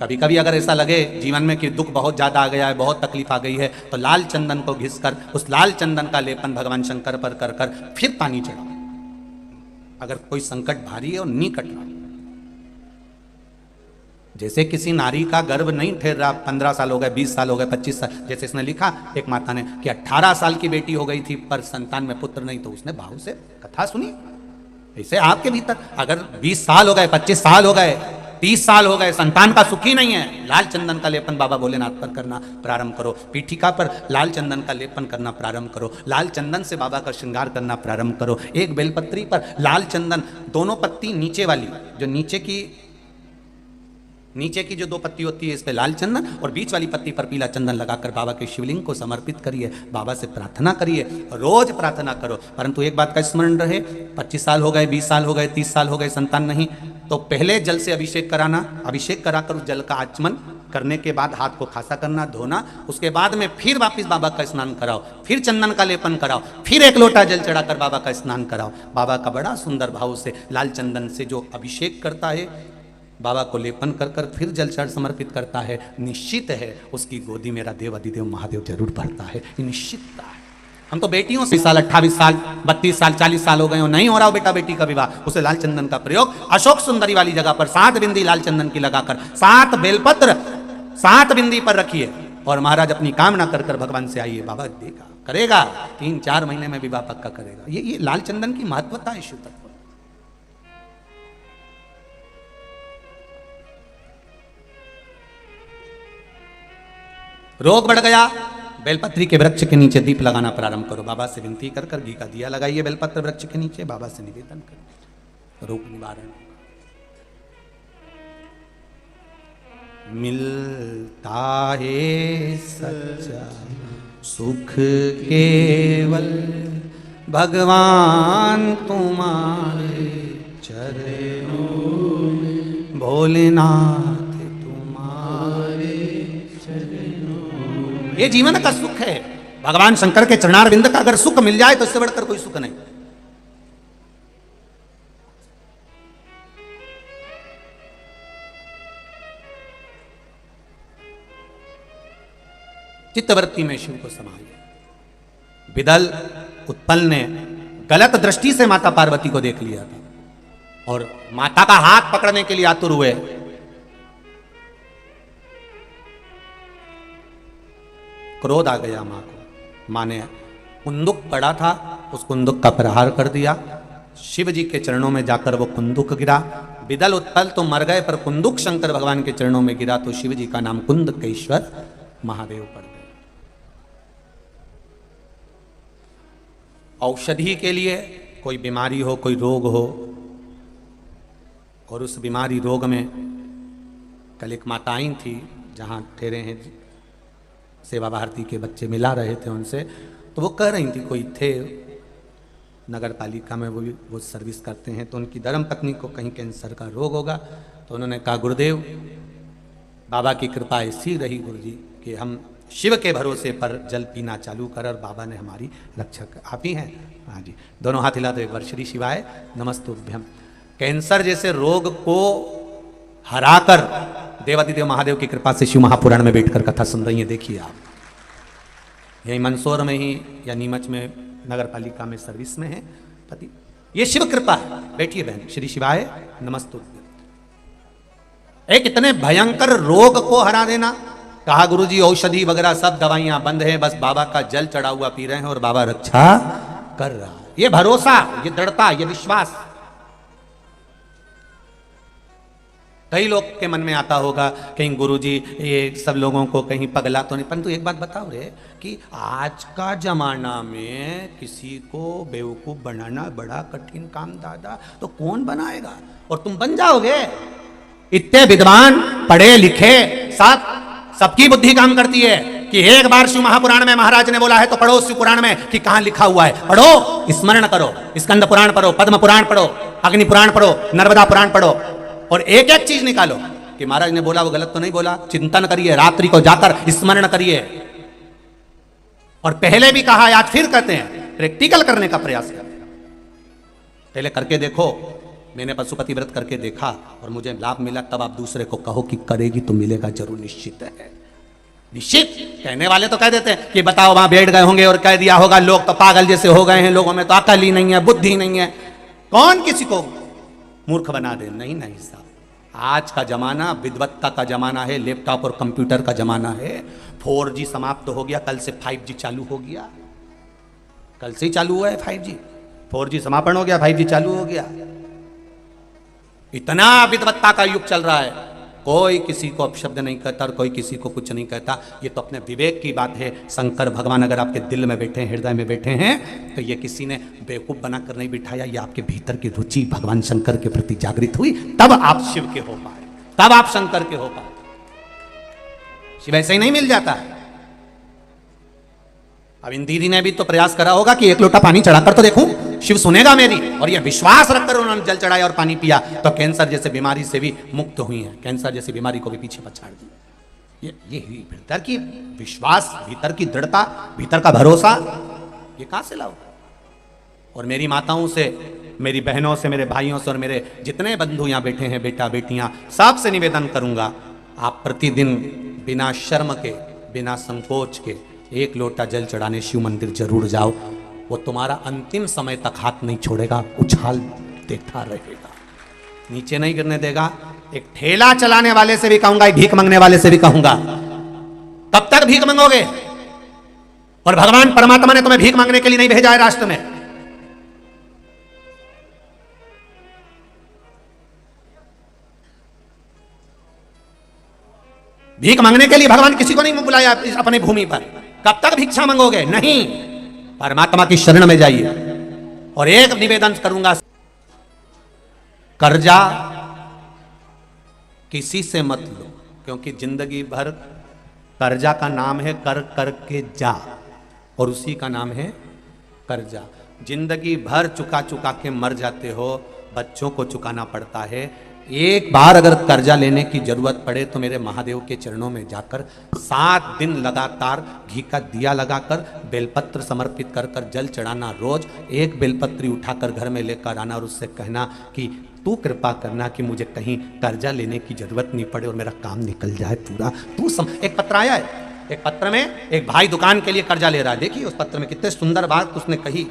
कभी कभी अगर ऐसा लगे जीवन में कि दुख बहुत ज़्यादा आ गया है, बहुत तकलीफ आ गई है, तो लाल चंदन को घिसकर उस लाल चंदन का लेपन भगवान शंकर पर कर कर फिर पानी चढ़ाओ। अगर कोई संकट भारी है और नहीं कट रहा, जैसे किसी नारी का गर्भ नहीं ठहर रहा, 15 साल हो गए, 20 साल हो गए, 25 साल, जैसे इसने लिखा एक माता ने कि 18 साल की बेटी हो गई थी पर संतान में पुत्र नहीं, तो उसने भाव से कथा सुनी। ऐसे आपके भीतर अगर 20 साल हो गए, 25 साल हो गए, 30 साल हो गए, संतान का सुखी नहीं है, लाल चंदन का लेपन बाबा भोलेनाथ पर करना प्रारंभ करो। पीठिका पर लाल चंदन का लेपन करना प्रारंभ करो। लाल चंदन से बाबा का श्रृंगार करना प्रारंभ करो। एक बेलपत्री पर लाल चंदन, दोनों पत्ती नीचे वाली, जो नीचे की जो 2 पत्ती होती है, इस पे लाल चंदन, और बीच वाली पत्ती पर पीला चंदन लगाकर बाबा के शिवलिंग को समर्पित करिए। बाबा से प्रार्थना करिए, रोज प्रार्थना करो। परंतु एक बात का स्मरण रहे, 25 साल हो गए, 20 साल हो गए, 30 साल हो गए, संतान नहीं, तो पहले जल से अभिषेक कराना, अभिषेक कराकर उस जल का आचमन करने के बाद हाथ को खासा करना, धोना, उसके बाद में फिर वापस बाबा का स्नान कराओ, फिर चंदन का लेपन कराओ, फिर 1 लोटा जल चढ़ाकर बाबा का स्नान कराओ। बाबा का बड़ा सुंदर भाव से लाल चंदन से जो अभिषेक करता है, बाबा को लेपन कर कर फिर जल चढ़ समर्पित करता है, निश्चित है उसकी गोदी मेरा देव अधिदेव महादेव जरूर भरता है, ये निश्चितता है। हम तो बेटियों से 20 साल, 28 साल, 32 साल, 40 साल हो गए हो, नहीं हो रहा हो बेटा बेटी का विवाह, उसे लाल चंदन का प्रयोग अशोक सुंदरी वाली जगह पर 7 बिंदी लाल चंदन की लगाकर 7 बेलपत्र 7 बिंदी पर रखिए और महाराज अपनी कामना कर कर भगवान से आइए। बाबा देगा, करेगा, 3-4 महीने में विवाह पक्का करेगा। ये लाल चंदन की महत्वता है शिव तत्व। रोग बढ़ गया, बेलपत्री के वृक्ष के नीचे दीप लगाना प्रारंभ करो। बाबा से विनती कर कर घी का दिया लगाइए बेलपत्र वृक्ष के नीचे, बाबा से निवेदन करिए, रोग निवारण। मिलता है सच्चा सुख केवल भगवान तुम्हारे चरणों में, भोलेनाथ ये जीवन का सुख है। भगवान शंकर के चरणारविंद का अगर सुख मिल जाए तो इससे बढ़कर कोई सुख नहीं। चित्तवृत्ति में शिव को समाइए। विदल उत्पल ने गलत दृष्टि से माता पार्वती को देख लिया था और माता का हाथ पकड़ने के लिए आतुर हुए। क्रोध आ गया मां को। मां ने कुंदुक पड़ा था, उस कुंदुक का प्रहार कर दिया। शिव जी के चरणों में जाकर वो कुंदुक गिरा। विदल उत्पल तो मर गए, पर कुंदुक शंकर भगवान के चरणों में गिरा तो शिव जी का नाम कुंदकेश्वर महादेव पड़ गए। औषधि के लिए कोई बीमारी हो, कोई रोग हो, और उस बीमारी रोग में कल एक माता आई थी जहाँ ठहरे हैं सेवा भारती के बच्चे, मिला रहे थे उनसे, तो वो कह रही थी कोई थे नगर पालिका में, वो सर्विस करते हैं, तो उनकी धर्म पत्नी को कहीं कैंसर का रोग होगा। तो उन्होंने कहा गुरुदेव बाबा की कृपा ऐसी रही गुरु जी कि हम शिव के भरोसे पर जल पीना चालू कर और बाबा ने हमारी रक्षा कर। आप ही हैं? हाँ जी। दोनों हाथ हिला दो एक बार। श्री शिवाय नमस्तुभ्यम। कैंसर जैसे रोग को हराकर देवादिदेव महादेव की कृपा से शिव महापुराण में बैठकर कथा सुन रही हैं। देखिए आप, यही मंदसौर में ही या नीमच में नगर पालिका में सर्विस में है पति। ये शिव कृपा है। बैठिए बहन। श्री शिवाय नमस्तुभ्यम। एक इतने भयंकर रोग को हरा देना। कहा गुरुजी औषधि वगैरह सब दवाइयां बंद हैं, बस बाबा का जल चढ़ा हुआ पी रहे हैं और बाबा रक्षा कर रहा है। ये भरोसा, ये दृढ़ता, ये विश्वास कई लोग के मन में आता होगा कहीं गुरुजी ये सब लोगों को कहीं पगला तो नहीं। परंतु एक बात बताओ रे कि आज का जमाना में किसी को बेवकूफ बनाना बड़ा कठिन काम दादा, तो कौन बनाएगा? और तुम बन जाओगे। इतने विद्वान पढ़े लिखे सबकी बुद्धि काम करती है कि एक बार शिव महापुराण में महाराज ने बोला है तो पढ़ो शिव पुराण में कि कहां लिखा हुआ है, पढ़ो, स्मरण करो, स्कंद पुराण पढ़ो, पद्म पुराण पढ़ो, अग्नि पुराण पढ़ो, नर्मदा पुराण पढ़ो और एक एक चीज निकालो कि महाराज ने बोला वो गलत तो नहीं बोला। चिंतन करिए, रात्रि को जाकर स्मरण करिए। और पहले भी कहा, आज फिर कहते हैं, प्रैक्टिकल करने का प्रयास करें। पहले करके देखो मैंने पशुपति व्रत करके देखा और मुझे लाभ मिला, तब आप दूसरे को कहो कि करेगी तो मिलेगा जरूर, निश्चित है। निश्चित। कहने वाले तो कह देते हैं कि बताओ वहां बैठ गए होंगे और कह दिया होगा, लोग तो पागल जैसे हो गए हैं, लोगों में तो अकल ही नहीं है, बुद्धि नहीं है। कौन किसी को मूर्ख बना दे? नहीं नहीं साहब, आज का जमाना विद्वत्ता का जमाना है, लैपटॉप और कंप्यूटर का जमाना है। 4G समाप्त हो गया, कल से 5G चालू हो गया, कल से ही चालू हुआ है 5G। 4G समापन हो गया, 5G चालू हो गया। इतना विद्वत्ता का युग चल रहा है, कोई किसी को अपशब्द नहीं कहता और कोई किसी को कुछ नहीं कहता। ये तो अपने विवेक की बात है। शंकर भगवान अगर आपके दिल में बैठे हैं, हृदय में बैठे हैं, तो ये किसी ने बेवकूफ बनाकर नहीं बिठाया। ये आपके भीतर की रुचि भगवान शंकर के प्रति जागृत हुई, तब आप शिव के हो पाए, तब आप शंकर के हो पाए। शिव ऐसे ही नहीं मिल जाता है। अब इन दीदी ने भी तो प्रयास करा होगा कि एक लोटा पानी चढ़ाकर तो देखूं, शिव सुनेगा मेरी, और यह विश्वास रखकर उन्होंने जल चढ़ाया और पानी पिया, तो कैंसर जैसे बीमारी से भी मुक्त हुई है, कैंसर जैसी बीमारी को भी पीछे पछाड़ दी। ये भीतर की विश्वास, भीतर की दृढ़ता, भीतर का भरोसा, ये कहां से लाओ? और मेरी माताओं से, मेरी बहनों से, मेरे भाइयों से और मेरे जितने बंधु यहां बैठे हैं, बेटा बेटियां, सबसे निवेदन करूंगा, आप प्रतिदिन बिना शर्म के, बिना संकोच के एक लोटा जल चढ़ाने शिव मंदिर जरूर जाओ। वो तुम्हारा अंतिम समय तक हाथ नहीं छोड़ेगा, उछाल देता रहेगा, नीचे नहीं गिरने देगा। एक ठेला चलाने वाले से भी कहूंगा, एक भीख मांगने वाले से भी कहूंगा, कब तक भीख मांगोगे? और भगवान परमात्मा ने तुम्हें भीख मांगने के लिए नहीं भेजा है राष्ट्र में। भीख मांगने के लिए भगवान किसी को नहीं बुलाया अपनी भूमि पर। कब तक भिक्षा मांगोगे? नहीं, परमात्मा की शरण में जाइए। और एक निवेदन करूंगा, कर्जा किसी से मत लो, क्योंकि जिंदगी भर कर्जा का नाम है कर करके जा, और उसी का नाम है कर्जा। जिंदगी भर चुका चुका के मर जाते हो, बच्चों को चुकाना पड़ता है। एक बार अगर कर्जा लेने की जरूरत पड़े तो मेरे महादेव के चरणों में जाकर 7 दिन लगातार घी का दिया लगाकर बेलपत्र समर्पित कर कर जल चढ़ाना। रोज एक बेलपत्री उठाकर घर में लेकर आना और उससे कहना कि तू कृपा करना कि मुझे कहीं कर्जा लेने की जरूरत नहीं पड़े और मेरा काम निकल जाए पूरा। एक पत्र आया है, एक पत्र में एक भाई दुकान के लिए कर्जा ले रहा है। देखिए उस पत्र में कितने सुंदर बात उसने कही।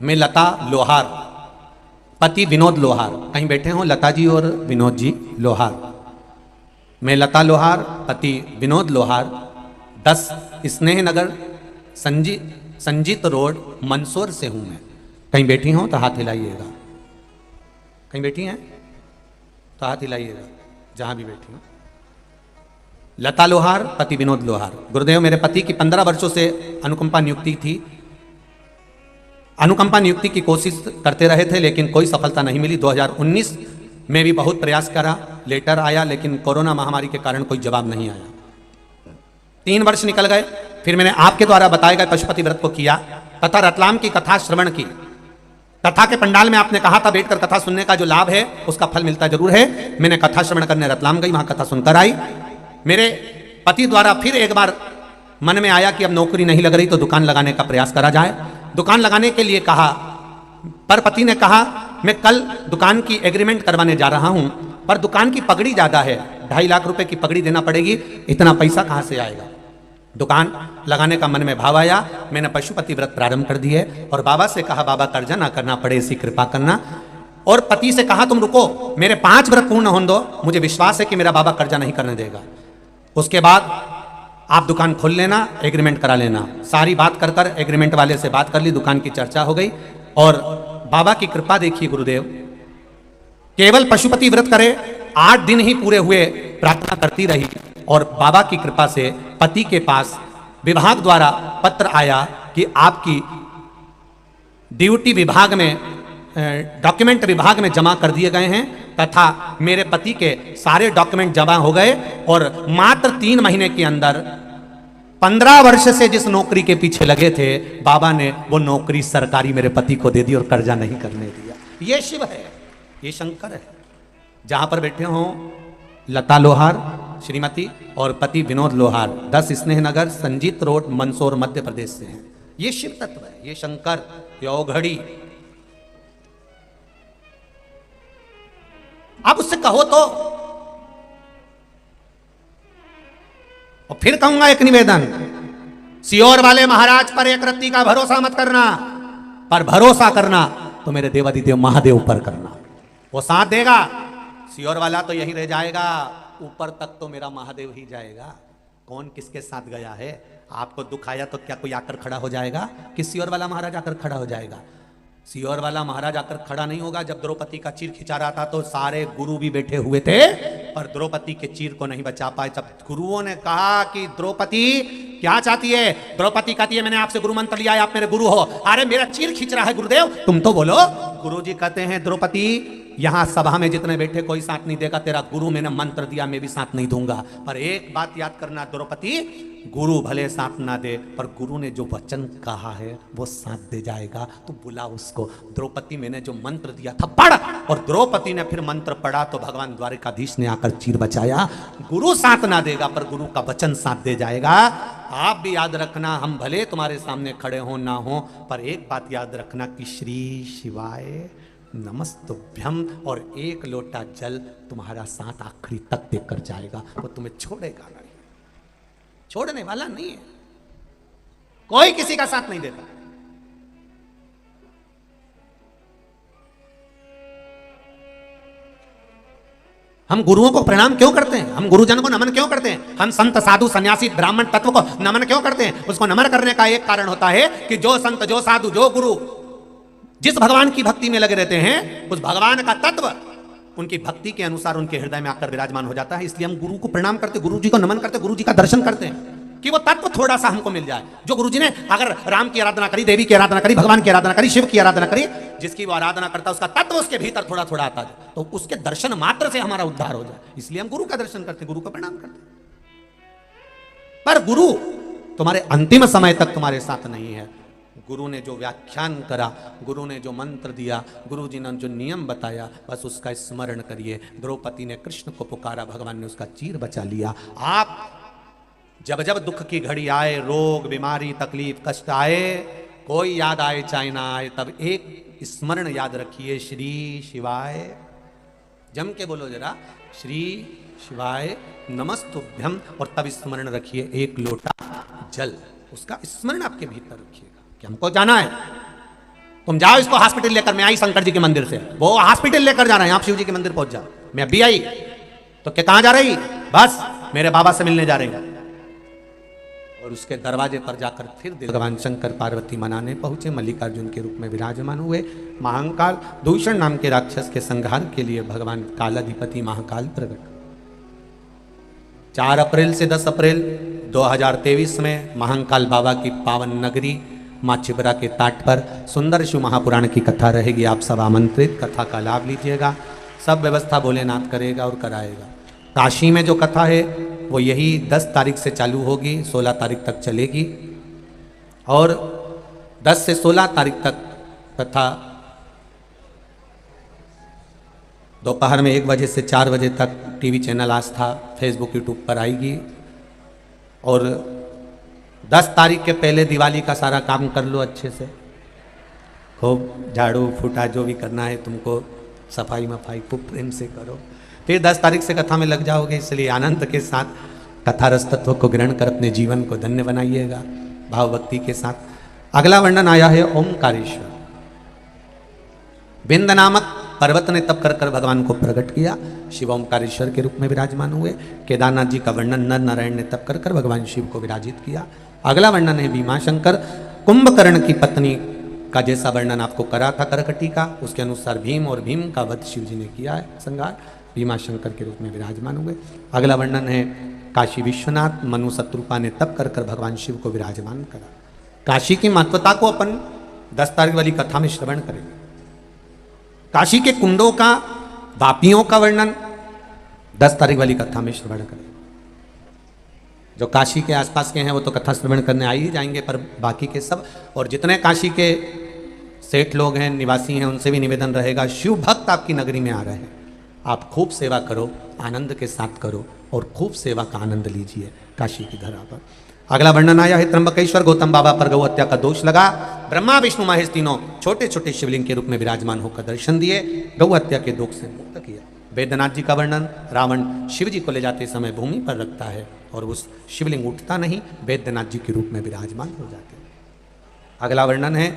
मैं लता लोहार, पति विनोद लोहार, कहीं बैठे हों लता जी और विनोद जी लोहार। मैं लता लोहार, पति विनोद लोहार, 10 स्नेह नगर संजीत रोड मंदसौर से हूं मैं। कहीं बैठी हों तो हाथ हिलाइएगा, कहीं बैठी हैं तो हाथ हिलाइएगा, जहां भी बैठी हो। लता लोहार, पति विनोद लोहार। गुरुदेव, मेरे पति की 15 वर्षों से अनुकंपा नियुक्ति थी। अनुकंपा नियुक्ति की कोशिश करते रहे थे लेकिन कोई सफलता नहीं मिली। 2019 में भी बहुत प्रयास करा, लेटर आया लेकिन कोरोना महामारी के कारण कोई जवाब नहीं आया। 3 वर्ष निकल गए, फिर मैंने आपके द्वारा बताए गए पशुपति व्रत को किया तथा रतलाम की कथा श्रवण की। कथा के पंडाल में आपने कहा था बैठकर कथा सुनने का जो लाभ है उसका फल मिलता जरूर है। मैंने कथा श्रवण करने रतलाम गई, वहां कथा सुनकर आई। मेरे पति द्वारा फिर एक बार मन में आया कि अब नौकरी नहीं लग रही तो दुकान लगाने का प्रयास करा जाए। दुकान लगाने के लिए कहा, पर पति ने कहा मैं कल दुकान की एग्रीमेंट करवाने जा रहा हूं, पर दुकान की पगड़ी ज्यादा है, 2.5 लाख रुपए की पगड़ी देना पड़ेगी, इतना पैसा कहां से आएगा। दुकान लगाने का मन में भाव आया, मैंने पशुपति व्रत प्रारंभ कर दिए और बाबा से कहा बाबा कर्जा ना करना पड़े ऐसी कृपा करना। और पति से कहा तुम रुको, मेरे 5 व्रत पूर्ण होने दो, मुझे विश्वास है कि मेरा बाबा कर्जा नहीं करने देगा। उसके बाद आप दुकान खोल लेना, एग्रीमेंट करा लेना। सारी बात कर कर एग्रीमेंट वाले से बात कर ली, दुकान की चर्चा हो गई और बाबा की कृपा देखिए गुरुदेव, केवल पशुपति व्रत करे 8 दिन ही पूरे हुए, प्रार्थना करती रही और बाबा की कृपा से पति के पास विभाग द्वारा पत्र आया कि आपकी ड्यूटी विभाग में, डॉक्यूमेंट विभाग में जमा कर दिए गए हैं तथा मेरे पति के सारे डॉक्यूमेंट जमा हो गए और मात्र 3 महीने के अंदर 15 वर्ष से जिस नौकरी के पीछे लगे थे बाबा ने वो नौकरी सरकारी मेरे पति को दे दी और कर्जा नहीं करने दिया। ये शिव है, ये शंकर है। जहां पर बैठे हों लता लोहार श्रीमती और पति विनोद लोहार 10 स्नेह नगर संजीत रोड मंदसौर मध्य प्रदेश से हैं। ये शिव तत्व है, ये शंकर, ये औघड़ी। आप उससे कहो तो। और फिर कहूंगा एक निवेदन, सियोर वाले महाराज पर एक रत्ती का भरोसा मत करना, पर भरोसा करना तो मेरे देवादिदेव महादेव पर करना, वो साथ देगा। सियोर वाला तो यही रह जाएगा, ऊपर तक तो मेरा महादेव ही जाएगा। कौन किसके साथ गया है? आपको दुख आया तो क्या कोई आकर खड़ा हो जाएगा कि सियोर वाला महाराज आकर खड़ा हो जाएगा? सियोर वाला महाराज आकर खड़ा नहीं होगा। जब द्रौपदी का चीर खिंचा रहा था तो सारे गुरु भी बैठे हुए थे, पर द्रौपदी के चीर को नहीं बचा पाए। जब गुरुओं ने कहा कि द्रौपदी क्या चाहती है, द्रौपदी कहती है मैंने आपसे गुरु मंत्र लिया है, आप मेरे गुरु हो। अरे मेरा चीर खींच रहा है गुरुदेव, तुम तो बोलो। गुरुजी कहते हैं द्रौपदी यहां सभा में जितने बैठे कोई साथ नहीं देगा, तेरा गुरु मैंने मंत्र दिया, मैं भी साथ नहीं दूंगा। पर एक बात याद करना द्रौपदी, गुरु भले साथ ना दे, पर गुरु ने जो वचन कहा है वो साथ दे जाएगा। तो बुला उसको। द्रौपदी मैंने जो मंत्र दिया था पढ़, और द्रौपदी ने फिर मंत्र पढ़ा तो भगवान द्वारिकाधीश ने आकर चीर बचाया। गुरु साथ ना देगा पर गुरु का वचन साथ दे जाएगा। आप भी याद रखना, हम भले तुम्हारे सामने खड़े हो ना हो, पर एक बात याद रखना कि श्री शिवाय नमस्तुभ्यम और एक लोटा जल तुम्हारा साथ आखिरी तक देकर जाएगा। वो तुम्हें छोड़ेगा नहीं, छोड़ने वाला नहीं है, कोई किसी का साथ नहीं देता। हम गुरुओं को प्रणाम क्यों करते हैं? हम गुरुजन को नमन क्यों करते हैं? हम संत साधु सन्यासी ब्राह्मण तत्व को नमन क्यों करते हैं? उसको नमन करने का एक कारण होता है कि जो संत, जो साधु, जो गुरु जिस भगवान की भक्ति में लगे रहते हैं, उस भगवान का तत्व उनकी भक्ति के अनुसार उनके हृदय में आकर विराजमान हो जाता है। इसलिए हम गुरु को प्रणाम करते, गुरु जी को नमन करते, गुरु जी का दर्शन करते हैं कि वो तत्व थोड़ा सा हमको मिल जाए। जो गुरु जी ने अगर राम की आराधना करी, देवी की आराधना करी, भगवान की आराधना करी, शिव की आराधना करी, जिसकी वो आराधना करता है उसका तत्व उसके भीतर थोड़ा थोड़ा आता है, तो उसके दर्शन मात्र से हमारा उद्धार हो जाए। इसलिए हम गुरु का दर्शन करते, गुरु को प्रणाम करते। पर गुरु तुम्हारे अंतिम समय तक तुम्हारे साथ नहीं है। गुरु ने जो व्याख्यान करा, गुरु ने जो मंत्र दिया, गुरु जी ने जो नियम बताया, बस उसका स्मरण करिए। द्रौपदी ने कृष्ण को पुकारा, भगवान ने उसका चीर बचा लिया। आप जब जब दुख की घड़ी आए, रोग, बीमारी, तकलीफ, कष्ट आए, कोई याद आए चाहे ना आए, तब एक स्मरण याद रखिए, श्री शिवाय। जम के बोलो जरा, श्री शिवाय नमस्तुभ्यम, और तब स्मरण रखिए एक लोटा जल, उसका स्मरण आपके भीतर रखिएगा कि हमको जाना है। तुम जाओ इसको हॉस्पिटल लेकर, मैं आई शंकर जी के मंदिर से, वो हॉस्पिटल लेकर जा रहे हैं, आप शिव जी के मंदिर पहुंच जाओ। मैं अभी आई तो क्या कहां जा रही? बस मेरे बाबा से मिलने जा रही है। और उसके दरवाजे पर जाकर फिर भगवान शंकर पार्वती मनाने पहुंचे, मल्लिकार्जुन के रूप में विराजमान हुए। महाकाल दूषण नाम के राक्षस के संहार के लिए भगवान कालाधिपति महाकाल प्रकट। 4 अप्रैल से 10 अप्रैल 2023 में महाकाल बाबा की पावन नगरी माँ चिबरा के ताट पर सुंदर शिव महापुराण की कथा रहेगी। आप सब आमंत्रित, कथा का लाभ लीजिएगा। सब व्यवस्था भोलेनाथ करेगा और कराएगा। काशी में जो कथा है वो यही 10 तारीख से चालू होगी, 16 तारीख तक चलेगी, और 10 से 16 तारीख तक कथा दोपहर में 1 बजे से 4 बजे तक टीवी चैनल आस्था, फेसबुक, यूट्यूब पर आएगी। और 10 तारीख के पहले दिवाली का सारा काम कर लो अच्छे से, खूब झाड़ू फूटा जो भी करना है तुमको, सफाई मफाई खूब प्रेम से करो। फिर 10 तारीख से कथा में लग जाओगे। इसलिए आनंद के साथ कथा रस तत्व को ग्रहण कर अपने जीवन को धन्य बनाइएगा भाव भक्ति के साथ। अगला वर्णन आया है ओमकारेश्वर। बिंद नामक पर्वत ने तप कर कर भगवान को प्रकट किया, शिव ओमकारेश्वर के रूप में विराजमान हुए। केदारनाथ जी का वर्णन नर नारायण ने तप कर कर भगवान शिव को विराजित किया। अगला वर्णन है भीमाशंकर। कुंभकर्ण की पत्नी का जैसा वर्णन आपको करा था करकटी का, उसके अनुसार भीम और भीम का वध शिव जी ने किया है, संहार भीमाशंकर के रूप में विराजमान हुए। अगला वर्णन है काशी विश्वनाथ। मनु शत्रुपा ने तप कर कर भगवान शिव को विराजमान करा। काशी की महत्वता को अपन 10 तारीख वाली कथा में श्रवण करेंगे। काशी के कुंडों का, वापियों का वर्णन 10 तारीख वाली कथा में श्रवण करेंगे। जो काशी के आसपास के हैं वो तो कथा श्रवण करने आ ही जाएंगे, पर बाकी के सब, और जितने काशी के सेठ लोग हैं, निवासी हैं, उनसे भी निवेदन रहेगा, शिव भक्त आपकी नगरी में आ रहे हैं, आप खूब सेवा करो, आनंद के साथ करो और खूब सेवा का आनंद लीजिए काशी की धरा पर। अगला वर्णन आया है त्र्यंबकेश्वर गौतम बाबा पर गौ हत्या का दोष लगा। ब्रह्मा विष्णु महेश तीनों छोटे छोटे शिवलिंग के रूप में विराजमान होकर दर्शन दिए, गौ हत्या के दोष से मुक्त किया। वैद्यनाथ जी का वर्णन, रावण शिव जी को ले जाते समय भूमि पर रखता है और उस शिवलिंग उठता नहीं, वैद्यनाथ जी के रूप में विराजमान हो जाते हैं। अगला वर्णन है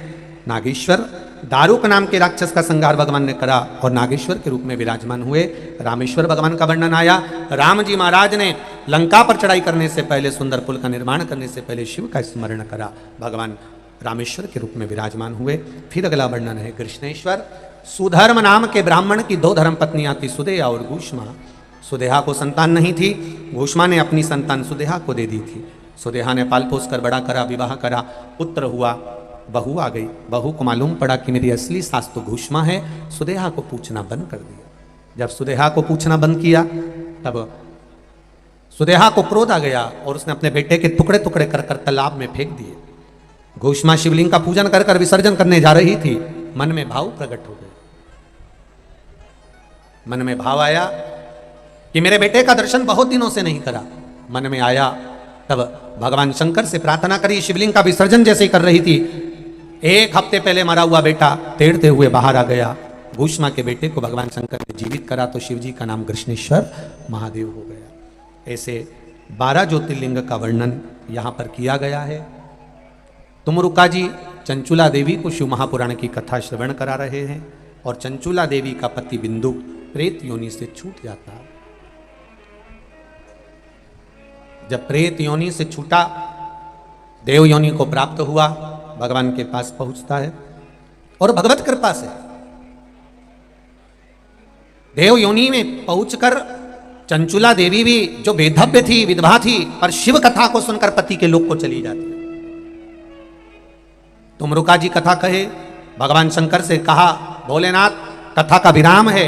नागेश्वर, दारुक नाम के राक्षस का संहार भगवान ने करा और नागेश्वर के रूप में विराजमान हुए। रामेश्वर भगवान का वर्णन आया, राम जी महाराज ने लंका पर चढ़ाई करने से पहले, सुंदर पुल का निर्माण करने से पहले शिव का स्मरण करा, भगवान रामेश्वर के रूप में विराजमान हुए। फिर अगला वर्णन है कृष्णेश्वर, सुधर्म नाम के ब्राह्मण की 2 धर्म पत्नियां थी, सुदेहा और घूष्मा। सुदेहा को संतान नहीं थी, घूष्मा ने अपनी संतान सुदेहा को दे दी थी। सुदेहा ने पाल पोस कर बड़ा करा, विवाह करा, पुत्र हुआ, बहू आ गई। बहू को मालूम पड़ा कि मेरी असली सास तो घूष्मा है, सुदेहा को पूछना बंद कर दिया। जब सुदेहा को पूछना बंद किया तब सुदेहा को क्रोध आ गया और उसने अपने बेटे के टुकड़े टुकड़े कर कर तालाब में फेंक दिए। घूष्मा शिवलिंग का पूजन कर कर विसर्जन करने जा रही थी, मन में भाव प्रकट हो गए। मन में भाव आया कि मेरे बेटे का दर्शन बहुत दिनों से नहीं करा। मन में आया, तब भगवान शंकर से प्रार्थना करी। शिवलिंग का विसर्जन जैसे ही कर रही थी, 1 हफ्ते पहले मरा हुआ बेटा तैरते हुए बाहर आ गया। घूष्मा के बेटे को भगवान शंकर ने जीवित करा तो शिवजी का नाम कृष्णेश्वर महादेव हो गया। ऐसे 12 ज्योतिर्लिंग का वर्णन यहाँ पर किया गया है। तुमरुका जी चंचुला देवी को शिव महापुराण की कथा श्रवण करा रहे हैं और चंचुला देवी का पति बिंदु प्रेत योनि से छूट जाता है। जब प्रेत योनि से छूटा, देव योनि को प्राप्त हुआ, भगवान के पास पहुंचता है और भगवत कृपा से देव योनि में पहुंचकर चंचुला देवी भी जो वेधव्य थी, विधवा थी, पर शिव कथा को सुनकर पति के लोक को चली जाती है। तुमरुका जी कथा कहे, भगवान शंकर से कहा, भोलेनाथ कथा का विराम है,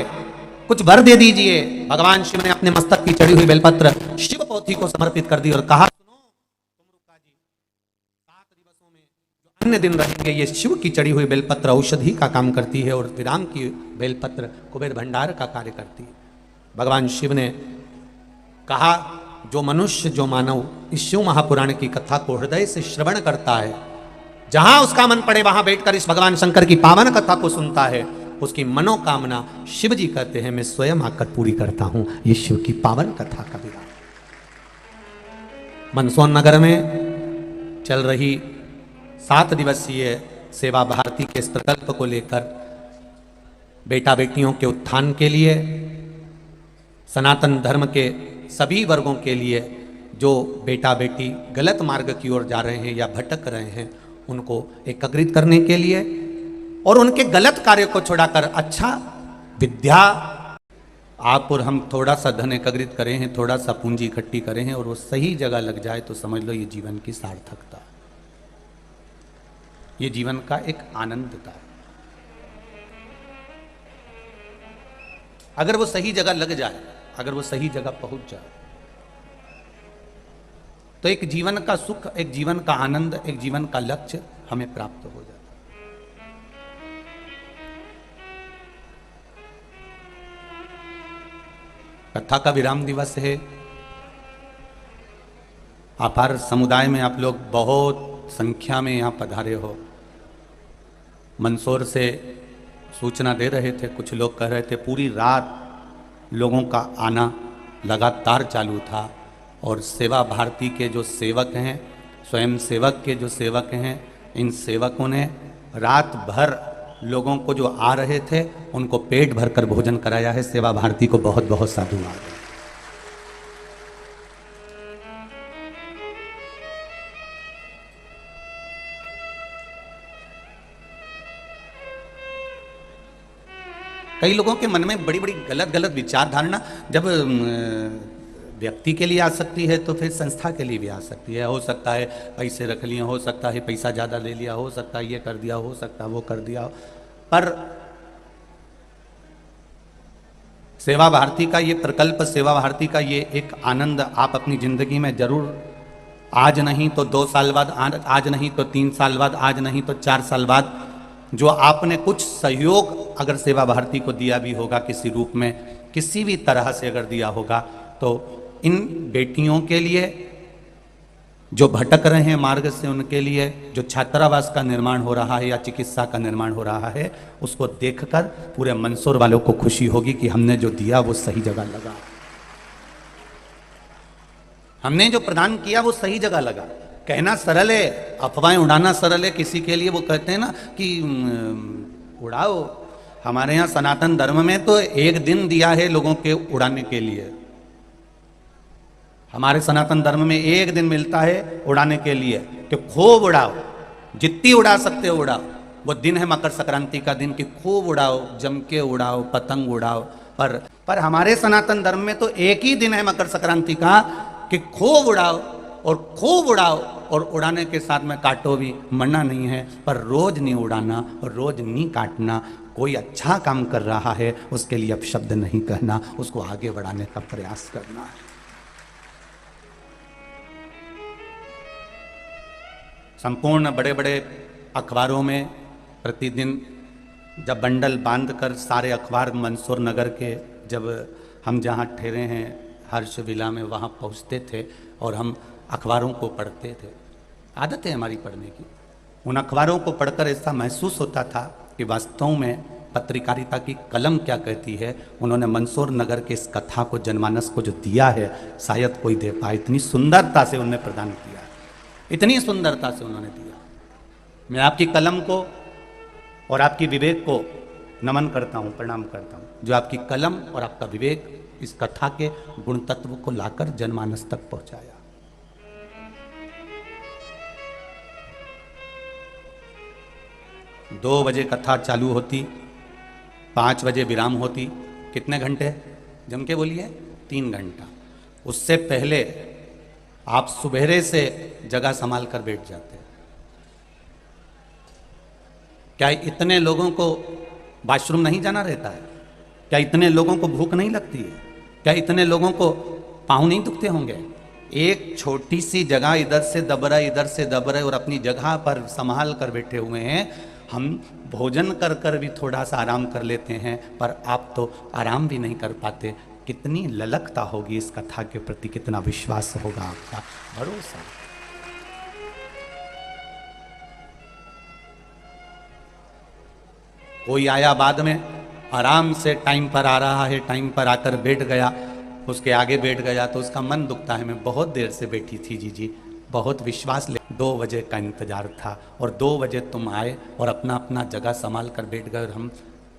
कुछ वर दे दीजिए। भगवान शिव ने अपने मस्तक की चढ़ी हुई बेलपत्र शिव पोथी को समर्पित कर दी और कहा, सुनो तुमरुका जी, 7 दिवसों में जो अन्य दिन रहेंगे, ये शिव की चढ़ी हुई बेलपत्र औषधि का काम करती है और विराम की बेलपत्र कुबेर भंडार का कार्य करती है। भगवान शिव ने कहा, जो मनुष्य, जो मानव इस शिव महापुराण की कथा को हृदय से श्रवण करता है, जहां उसका मन पड़े वहां बैठकर इस भगवान शंकर की पावन कथा को सुनता है, उसकी मनोकामना शिव जी कहते हैं मैं स्वयं आकर पूरी करता हूं। ये शिव की पावन कथा का विराम। मंदसौर नगर में चल रही 7 दिवसीय सेवा भारती के इस प्रकल्प को लेकर बेटा बेटियों के उत्थान के लिए, सनातन धर्म के सभी वर्गों के लिए जो बेटा बेटी गलत मार्ग की ओर जा रहे हैं या भटक रहे हैं, उनको एकत्रित करने के लिए और उनके गलत कार्य को छुड़ाकर अच्छा विद्या, आप और हम थोड़ा सा धन एकत्रित करें हैं, थोड़ा सा पूंजी इकट्ठी करें हैं और वो सही जगह लग जाए तो समझ लो ये जीवन की सार्थकता, ये जीवन का एक आनंदता है। अगर वो सही जगह लग जाए, अगर वो सही जगह पहुंच जाए तो एक जीवन का सुख, एक जीवन का आनंद, एक जीवन का लक्ष्य हमें प्राप्त हो जाता है। कथा का विराम दिवस है। अपार समुदाय में आप लोग बहुत संख्या में यहाँ पधारे हो। मंदसौर से सूचना दे रहे थे, कुछ लोग कह रहे थे पूरी रात लोगों का आना लगातार चालू था और सेवा भारती के जो सेवक हैं, स्वयं सेवक के जो सेवक हैं, इन सेवकों ने रात भर लोगों को जो आ रहे थे उनको पेट भरकर भोजन कराया है। सेवा भारती को बहुत बहुत साधुवाद। कई लोगों के मन में बड़ी बड़ी गलत गलत विचार धारणा जब व्यक्ति के लिए आ सकती है तो फिर संस्था के लिए भी आ सकती है। हो सकता है पैसे रख लिए, हो सकता है पैसा ज़्यादा ले लिया, हो सकता है ये कर दिया, हो सकता है वो कर दिया, पर सेवा भारती का ये प्रकल्प, सेवा भारती का ये एक आनंद आप अपनी ज़िंदगी में जरूर, आज नहीं तो 2 साल बाद, आज नहीं तो 3 साल बाद, आज नहीं तो 4 साल बाद, जो आपने कुछ सहयोग अगर सेवा भारती को दिया भी होगा किसी रूप में, किसी भी तरह से अगर दिया होगा तो इन बेटियों के लिए जो भटक रहे हैं मार्ग से, उनके लिए जो छात्रावास का निर्माण हो रहा है या चिकित्सा का निर्माण हो रहा है, उसको देखकर पूरे मंदसौर वालों को खुशी होगी कि हमने जो दिया वो सही जगह लगा, हमने जो प्रदान किया वो सही जगह लगा। कहना सरल है, अफवाहें उड़ाना सरल है। किसी के लिए वो कहते हैं ना कि उड़ाओ। हमारे यहाँ सनातन धर्म में तो एक दिन दिया है लोगों के उड़ाने के लिए। हमारे सनातन धर्म में एक दिन मिलता है उड़ाने के लिए कि खूब उड़ाओ, जितनी उड़ा सकते हो उड़ाओ। वो दिन है मकर संक्रांति का दिन कि खूब उड़ाओ, जम के उड़ाओ, पतंग उड़ाओ। पर हमारे सनातन धर्म में तो एक ही दिन है मकर संक्रांति का कि खूब उड़ाओ और खूब उड़ाओ, और उड़ाने के साथ में काटो भी, मना नहीं है, पर रोज नहीं उड़ाना और रोज नहीं काटना। कोई अच्छा काम कर रहा है उसके लिए अपशब्द नहीं कहना, उसको आगे बढ़ाने का प्रयास करना है। संपूर्ण बड़े बड़े अखबारों में प्रतिदिन जब बंडल बांधकर सारे अखबार मंदसौर नगर के, जब हम जहाँ ठहरे हैं हर्ष विला में, वहाँ पहुँचते थे और हम अखबारों को पढ़ते थे। आदत है हमारी पढ़ने की। उन अखबारों को पढ़कर ऐसा महसूस होता था कि वास्तव में पत्रकारिता की कलम क्या कहती है। उन्होंने मंदसौर नगर के इस कथा को, जनमानस को जो दिया है, शायद कोई दे पाए। इतनी सुंदरता से उन्होंने प्रदान किया, इतनी सुंदरता से उन्होंने दिया। मैं आपकी कलम को और आपकी विवेक को नमन करता हूँ, प्रणाम करता हूँ, जो आपकी कलम और आपका विवेक इस कथा के गुण तत्व को लाकर जनमानस तक पहुंचाया। 2 बजे कथा चालू होती, 5 बजे विराम होती। कितने घंटे जम के बोलिए? 3 घंटा। उससे पहले आप सुबेरे से जगह संभाल कर बैठ जाते हैं। क्या इतने लोगों को वॉशरूम नहीं जाना रहता है? क्या इतने लोगों को भूख नहीं लगती है? क्या इतने लोगों को पाँव नहीं दुखते होंगे? एक छोटी सी जगह इधर से दब रहा है, इधर से दब रहा है, और अपनी जगह पर संभाल कर बैठे हुए हैं। हम भोजन कर कर भी थोड़ा सा आराम कर लेते हैं, पर आप तो आराम भी नहीं कर पाते। कितनी ललकता होगी इस कथा के प्रति, कितना विश्वास होगा आपका, भरोसा। कोई आया बाद में, आराम से टाइम पर आ रहा है, टाइम पर आकर बैठ गया, उसके आगे बैठ गया तो उसका मन दुखता है। मैं बहुत देर से बैठी थी जी, बहुत विश्वास ले, 2 बजे का इंतजार था और 2 बजे तुम आए और अपना अपना जगह संभाल कर बैठ गए, और हम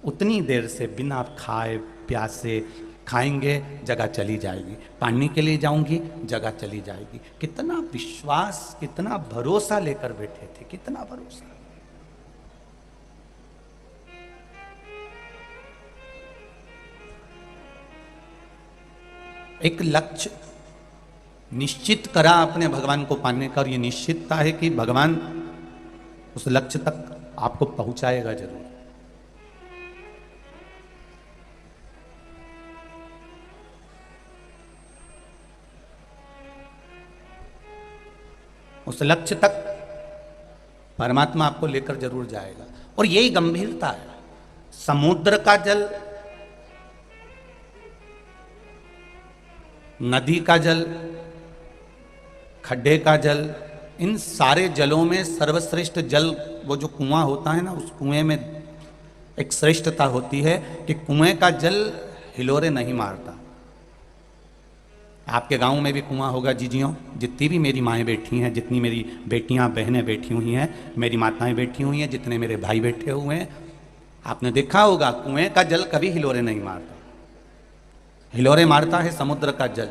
उतनी देर से बिना खाए प्यासे खाएंगे, जगह चली जाएगी। पानी के लिए जाऊंगी, जगह चली जाएगी। कितना विश्वास, कितना भरोसा लेकर बैठे थे, कितना भरोसा। एक लक्ष्य निश्चित करा अपने भगवान को पाने का, और ये निश्चितता है कि भगवान उस लक्ष्य तक आपको पहुंचाएगा जरूर। उस लक्ष्य तक परमात्मा आपको लेकर जरूर जाएगा, और यही गंभीरता है। समुद्र का जल, नदी का जल, खड्डे का जल, इन सारे जलों में सर्वश्रेष्ठ जल वो जो कुआं होता है ना, उस कुएं में एक श्रेष्ठता होती है कि कुएं का जल हिलोरे नहीं मारता। आपके गांव में भी कुआं होगा जीजियों, जितनी भी मेरी माएँ बैठी हैं, जितनी मेरी बेटियां बहनें बैठी हुई हैं, मेरी माताएं बैठी हुई हैं, जितने मेरे भाई बैठे हुए हैं, आपने देखा होगा कुएं का जल कभी हिलोरे नहीं मारता। हिलोरे मारता है समुद्र का जल,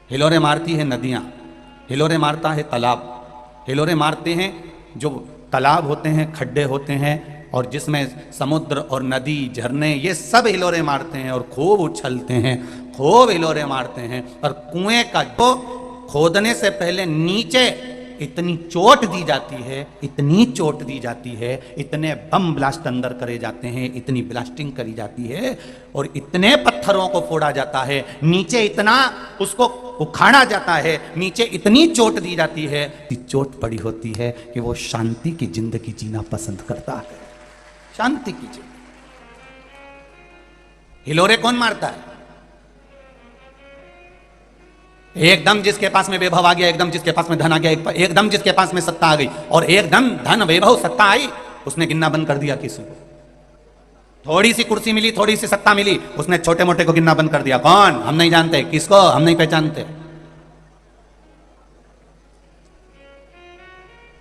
हिलोरे मारती है नदियाँ, हिलोरे मारता है तालाब, हिलोरे मारते हैं जो तालाब होते हैं, खड्डे होते हैं, और जिसमें समुद्र और नदी, झरने, ये सब हिलोरे मारते हैं और खूब उछलते हैं, खूब हिलोरे मारते हैं। और कुएं का जो खोदने से पहले नीचे इतनी चोट दी जाती है, इतनी चोट दी जाती है, इतने बम ब्लास्ट अंदर करे जाते हैं, इतनी ब्लास्टिंग करी जाती है, और इतने पत्थरों को फोड़ा जाता है, नीचे इतना उसको उखाड़ा जाता है, नीचे इतनी चोट दी जाती है, चोट पड़ी होती है कि वो शांति की जिंदगी जीना पसंद करता है, शांति की जिंदगी। हिलोरे कौन मारता है? एकदम जिसके पास में वैभव आ गया, एकदम जिसके पास में धन आ गया, एकदम जिसके पास में सत्ता आ गई, और एकदम धन वैभव सत्ता आई, उसने गिनना बंद कर दिया किसी को। थोड़ी सी कुर्सी मिली, थोड़ी सी सत्ता मिली, उसने छोटे मोटे को गिनना बंद कर दिया। कौन? हम नहीं जानते। किसको? हम नहीं पहचानते।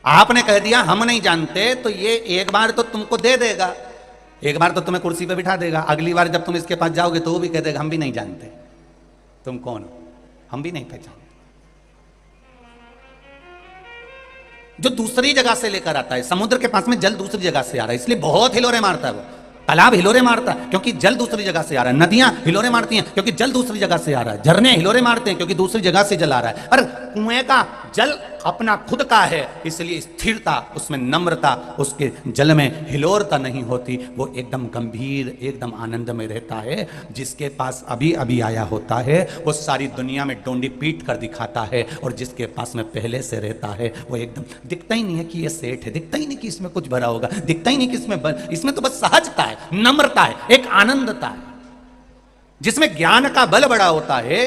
आपने कह दिया हम नहीं जानते, तो ये एक बार तो तुमको दे देगा, एक बार तो तुम्हें कुर्सी पे बिठा देगा, अगली बार जब तुम इसके पास जाओगे तो वो भी कह देगा हम भी नहीं जानते, तुम कौन हो, हम भी नहीं पहचानते। जो दूसरी जगह से लेकर आता है, समुद्र के पास में जल दूसरी जगह से आ रहा है, इसलिए बहुत हिलोरे मारता है वो। तालाब हिलोरे मारता है क्योंकि जल दूसरी जगह से आ रहा है। नदियां हिलोरे मारती हैं क्योंकि जल दूसरी जगह से आ रहा है। झरने हिलोरे मारते हैं क्योंकि दूसरी जगह से जल आ रहा है। पर कुएं का जल अपना खुद का है, इसलिए स्थिरता उसमें, नम्रता उसके जल में हिलोरता नहीं होती, वो एकदम गंभीर, एकदम आनंद में रहता है। जिसके पास अभी अभी आया होता है वो सारी दुनिया में डोंडी पीट कर दिखाता है, और जिसके पास में पहले से रहता है वो एकदम दिखता ही नहीं है कि ये सेठ है, दिखता ही नहीं कि इसमें कुछ भरा होगा, दिखता ही नहीं कि इसमें तो बस सहजता है, नम्रता है, एक आनंदता है। जिसमें ज्ञान का बल बड़ा होता है,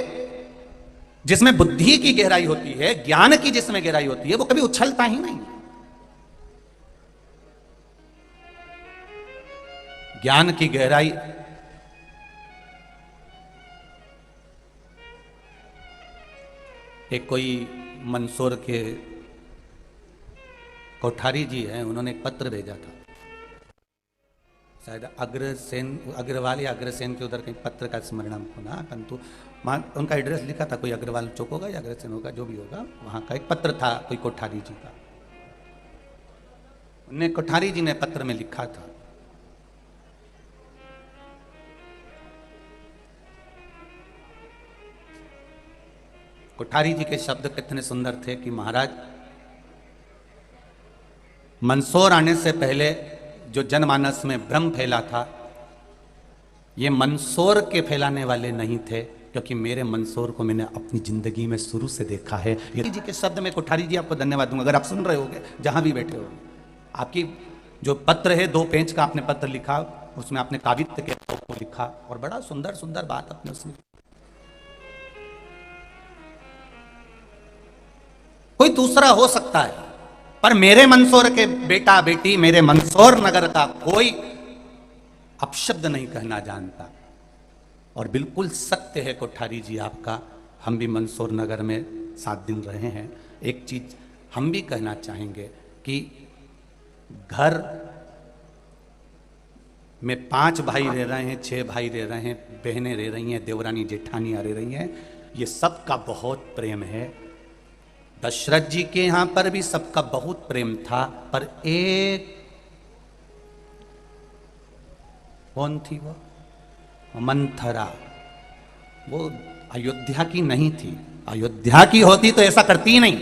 जिसमें बुद्धि की गहराई होती है, ज्ञान की जिसमें गहराई होती है, वो कभी उछलता ही नहीं। ज्ञान की गहराई एक कोई मंदसौर के कोठारी जी हैं, उन्होंने एक पत्र भेजा था, शायद अग्रसेन, अग्रवाल या अग्रसेन के उधर कहीं पत्र का स्मरण हमको ना, परंतु उनका एड्रेस लिखा था, कोई अग्रवाल चौक होगा या अग्रसेन होगा, जो भी होगा, वहां का एक पत्र था कोई कोठारी जी का। उन्हें कोठारी जी ने पत्र में लिखा था, कोठारी जी के शब्द कितने सुंदर थे कि महाराज, मंदसौर आने से पहले जो जनमानस में भ्रम फैला था, ये मंदसौर के फैलाने वाले नहीं थे, क्योंकि मेरे मंदसौर को मैंने अपनी जिंदगी में शुरू से देखा है। ये जी के शब्द में कोठारी जी आपको धन्यवाद दूंगा, अगर आप सुन रहे होगे जहां भी बैठे हो। आपकी जो पत्र है, 2 पेज का आपने पत्र लिखा, उसमें आपने काव्यत्व के को लिखा, और बड़ा सुंदर सुंदर बात आपने उसमें। कोई दूसरा हो सकता है, पर मेरे मंदसौर के बेटा बेटी, मेरे मंदसौर नगर का कोई अपशब्द नहीं कहना जानता। और बिल्कुल सत्य है कोठारी जी आपका, हम भी मंदसौर नगर में 7 दिन रहे हैं। एक चीज हम भी कहना चाहेंगे कि घर में 5 भाई रह रहे हैं, 6 भाई रह रहे हैं, बहनें रह रही हैं, देवरानी जेठानियां रह रही हैं, ये सबका बहुत प्रेम है। दशरथ जी के यहां पर भी सबका बहुत प्रेम था, पर एक कौन थी वो? मंथरा, वो अयोध्या की नहीं थी। अयोध्या की होती तो ऐसा करती ही नहीं,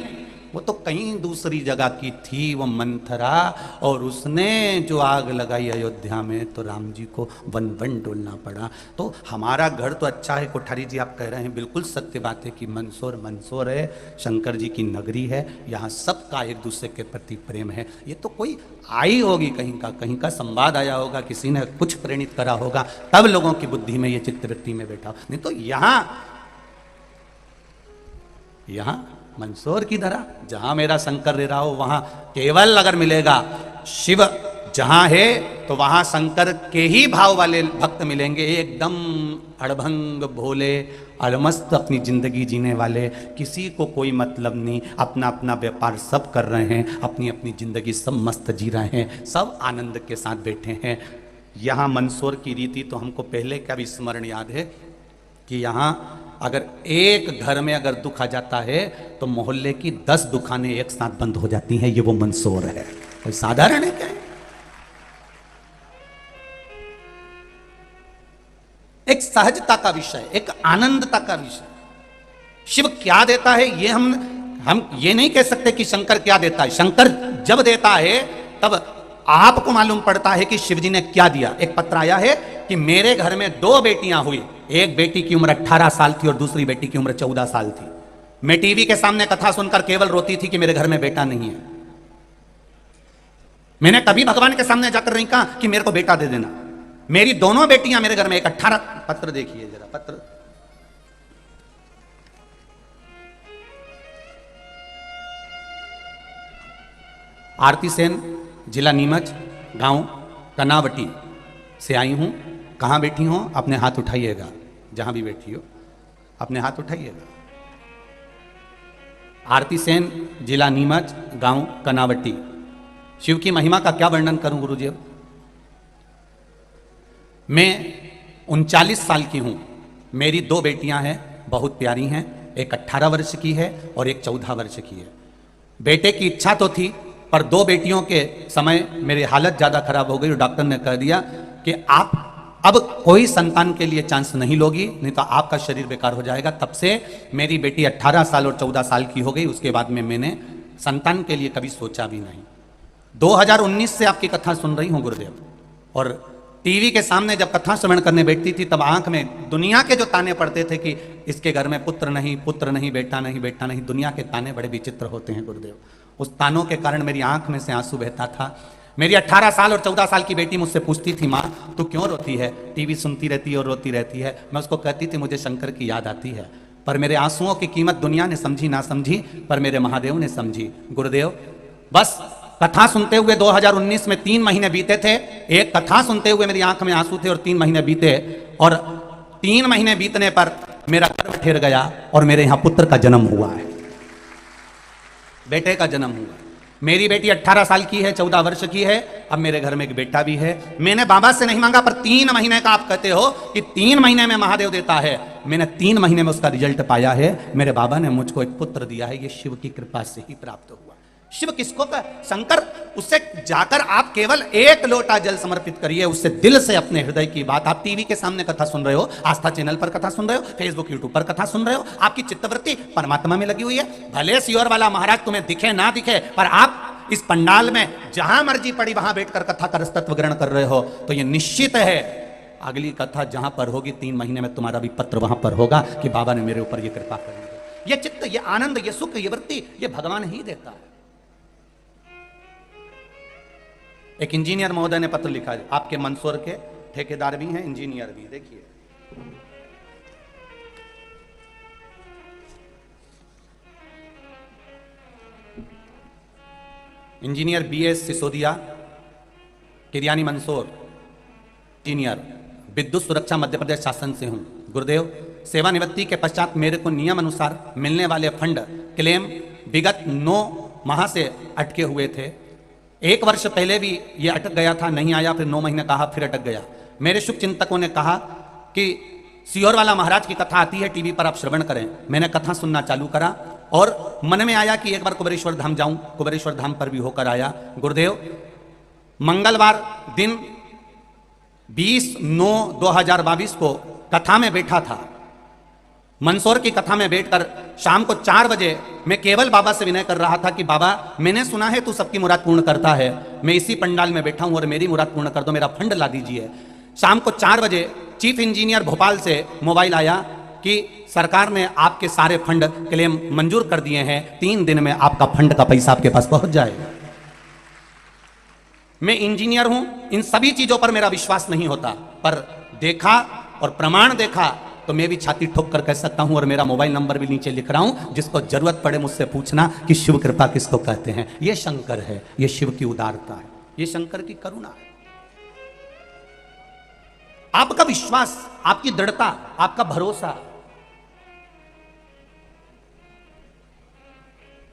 वो तो कहीं दूसरी जगह की थी वो मंथरा, और उसने जो आग लगाई अयोध्या में तो राम जी को वन वन डोलना पड़ा। तो हमारा घर तो अच्छा है, कोठारी जी आप कह रहे हैं, बिल्कुल सत्य बात है कि मंदसौर मंदसौर है, शंकर जी की नगरी है, यहाँ सबका एक दूसरे के प्रति प्रेम है। ये तो कोई आई होगी कहीं का संवाद आया होगा, किसी ने कुछ प्रेरित करा होगा, तब लोगों की बुद्धि में ये चित्तवृत्ति में बैठा, नहीं तो यहाँ मंदसौर की धरा, जहां मेरा शंकर रह रहा हो, वहां केवल अगर मिलेगा शिव जहां है तो वहां शंकर के ही भाव वाले भक्त मिलेंगे, एकदम अड़भंग भोले, अलमस्त अपनी जिंदगी जीने वाले, किसी को कोई मतलब नहीं, अपना अपना व्यापार सब कर रहे हैं, अपनी अपनी जिंदगी सब मस्त जी रहे हैं, सब आनंद के साथ बैठे हैं। यहाँ मंदसौर की रीति तो हमको पहले का भी स्मरण याद है कि यहाँ अगर एक घर में अगर दुख आ जाता है तो मोहल्ले की 10 दुकानें एक साथ बंद हो जाती हैं। ये वो मंदसौर है, कोई साधारण है क्या? एक सहजता का विषय, एक आनंदता का विषय। शिव क्या देता है ये हम ये नहीं कह सकते कि शंकर क्या देता है। शंकर जब देता है तब आपको मालूम पड़ता है कि शिव जी ने क्या दिया। एक पत्र आया है कि मेरे घर में 2 बेटियां हुई, एक बेटी की उम्र 18 साल थी और दूसरी बेटी की उम्र 14 साल थी। मैं टीवी के सामने कथा सुनकर केवल रोती थी कि मेरे घर में बेटा नहीं है। मैंने कभी भगवान के सामने जाकर नहीं कहा कि मेरे को बेटा दे देना। मेरी दोनों बेटियां मेरे घर में, एक 18 पत्र देखिए जरा, पत्र। आरती सेन, जिला नीमच, गांव कनावटी से आई हूं। कहां बैठी हो? अपने हाथ उठाइएगा, जहां भी बैठी हो अपने हाथ उठाइएगा। आरती सेन, जिला नीमच, गांव कनावटी। शिव की महिमा का क्या वर्णन करूं गुरुजी? मैं 39 साल की हूं। मेरी 2 बेटियां हैं, बहुत प्यारी हैं। एक 18 वर्ष की है और एक 14 वर्ष की है। बेटे की इच्छा तो थी, पर 2 बेटियों के समय मेरी हालत ज़्यादा खराब हो गई और डॉक्टर ने कह दिया कि आप अब कोई संतान के लिए चांस नहीं लोगी, नहीं तो आपका शरीर बेकार हो जाएगा। तब से मेरी बेटी 18 साल और 14 साल की हो गई। उसके बाद में मैंने संतान के लिए कभी सोचा भी नहीं। 2019 से आपकी कथा सुन रही हूँ गुरुदेव, और टीवी के सामने जब कथा श्रवण करने बैठती थी तब आंख में दुनिया के जो ताने पड़ते थे कि इसके घर में पुत्र नहीं, पुत्र नहीं, बेटा नहीं, बेटा नहीं। दुनिया के ताने बड़े विचित्र होते हैं गुरुदेव। उस तानों के कारण मेरी आंख में से आंसू बहता था। मेरी 18 साल और 14 साल की बेटी मुझसे पूछती थी, माँ तू क्यों रोती है? टीवी सुनती रहती है और रोती रहती है। मैं उसको कहती थी, मुझे शंकर की याद आती है। पर मेरे आंसुओं की कीमत दुनिया ने समझी ना समझी, पर मेरे महादेव ने समझी। गुरुदेव, बस कथा सुनते हुए 2019 में 3 महीने बीते थे। एक कथा सुनते हुए मेरी आंख में आंसू थे और 3 महीने बीते, और 3 महीने बीतने पर मेरा गर्भ ठेर गया और मेरे यहां पुत्र का जन्म हुआ है, बेटे का जन्म हुआ। मेरी बेटी 18 साल की है, 14 वर्ष की है। अब मेरे घर में एक बेटा भी है। मैंने बाबा से नहीं मांगा, पर 3 महीने का आप कहते हो कि 3 महीने में महादेव देता है। मैंने 3 महीने में उसका रिजल्ट पाया है। मेरे बाबा ने मुझको एक पुत्र दिया है। ये शिव की कृपा से ही प्राप्त हुआ। शिव किसको का? शंकर। उससे जाकर आप केवल 1 लोटा जल समर्पित करिए, उससे दिल से अपने हृदय की बात। आप टीवी के सामने कथा सुन रहे हो, आस्था चैनल पर कथा सुन रहे हो, फेसबुक यूट्यूब पर कथा सुन रहे हो, आपकी चित्तवृत्ति परमात्मा में लगी हुई है। भले सियोर वाला महाराज तुम्हें दिखे ना दिखे, पर आप इस पंडाल में जहां मर्जी पड़ी वहां बैठकर कथा का रसतत्व ग्रहण कर रहे हो, तो यह निश्चित है अगली कथा जहां पर होगी 3 महीने में तुम्हारा भी पत्र वहां पर होगा कि बाबा ने मेरे ऊपर ये कृपा करी। ये चित्त, ये आनंद, ये सुख, ये वृत्ति, ये भगवान ही देता है। एक इंजीनियर महोदय ने पत्र लिखा है, आपके मंदसौर के ठेकेदार भी हैं, इंजीनियर भी। देखिए, इंजीनियर बीएस सिसोदिया, किरियानी मंदसौर। इंजीनियर, विद्युत सुरक्षा मध्य प्रदेश शासन से हूं। गुरुदेव, सेवानिवृत्ति के पश्चात मेरे को नियम अनुसार मिलने वाले फंड क्लेम विगत 9 माह से अटके हुए थे। 1 वर्ष पहले भी ये अटक गया था, नहीं आया। फिर 9 महीने कहा, फिर अटक गया। मेरे शुभ चिंतकों ने कहा कि सियोर वाला महाराज की कथा आती है टीवी पर, आप श्रवण करें। मैंने कथा सुनना चालू करा और मन में आया कि एक बार कुबेरेश्वर धाम जाऊं। कुबेरेश्वर धाम पर भी होकर आया। गुरुदेव, मंगलवार दिन 20/9/2022 को कथा में बैठा था। मंदसौर की कथा में बैठकर शाम को 4 बजे मैं केवल बाबा से विनय कर रहा था कि बाबा, मैंने सुना है तू सबकी मुराद पूर्ण करता है। मैं इसी पंडाल में बैठा हूं और मेरी मुराद पूर्ण कर दो, मेरा फंड ला दीजिए। शाम को 4 बजे चीफ इंजीनियर भोपाल से मोबाइल आया कि सरकार ने आपके सारे फंड क्लेम मंजूर कर दिए हैं, 3 दिन में आपका फंड का पैसा आपके पास पहुंच जाएगा। मैं इंजीनियर हूं, इन सभी चीजों पर मेरा विश्वास नहीं होता, पर देखा और प्रमाण देखा तो मैं भी छाती ठोक कर कह सकता हूं, और मेरा मोबाइल नंबर भी नीचे लिख रहा हूं। जिसको जरूरत पड़े मुझसे पूछना कि शिव कृपा किसको कहते हैं। यह शंकर है, यह शिव की उदारता है, यह शंकर की करुणा है। आपका विश्वास, आपकी दृढ़ता, आपका भरोसा।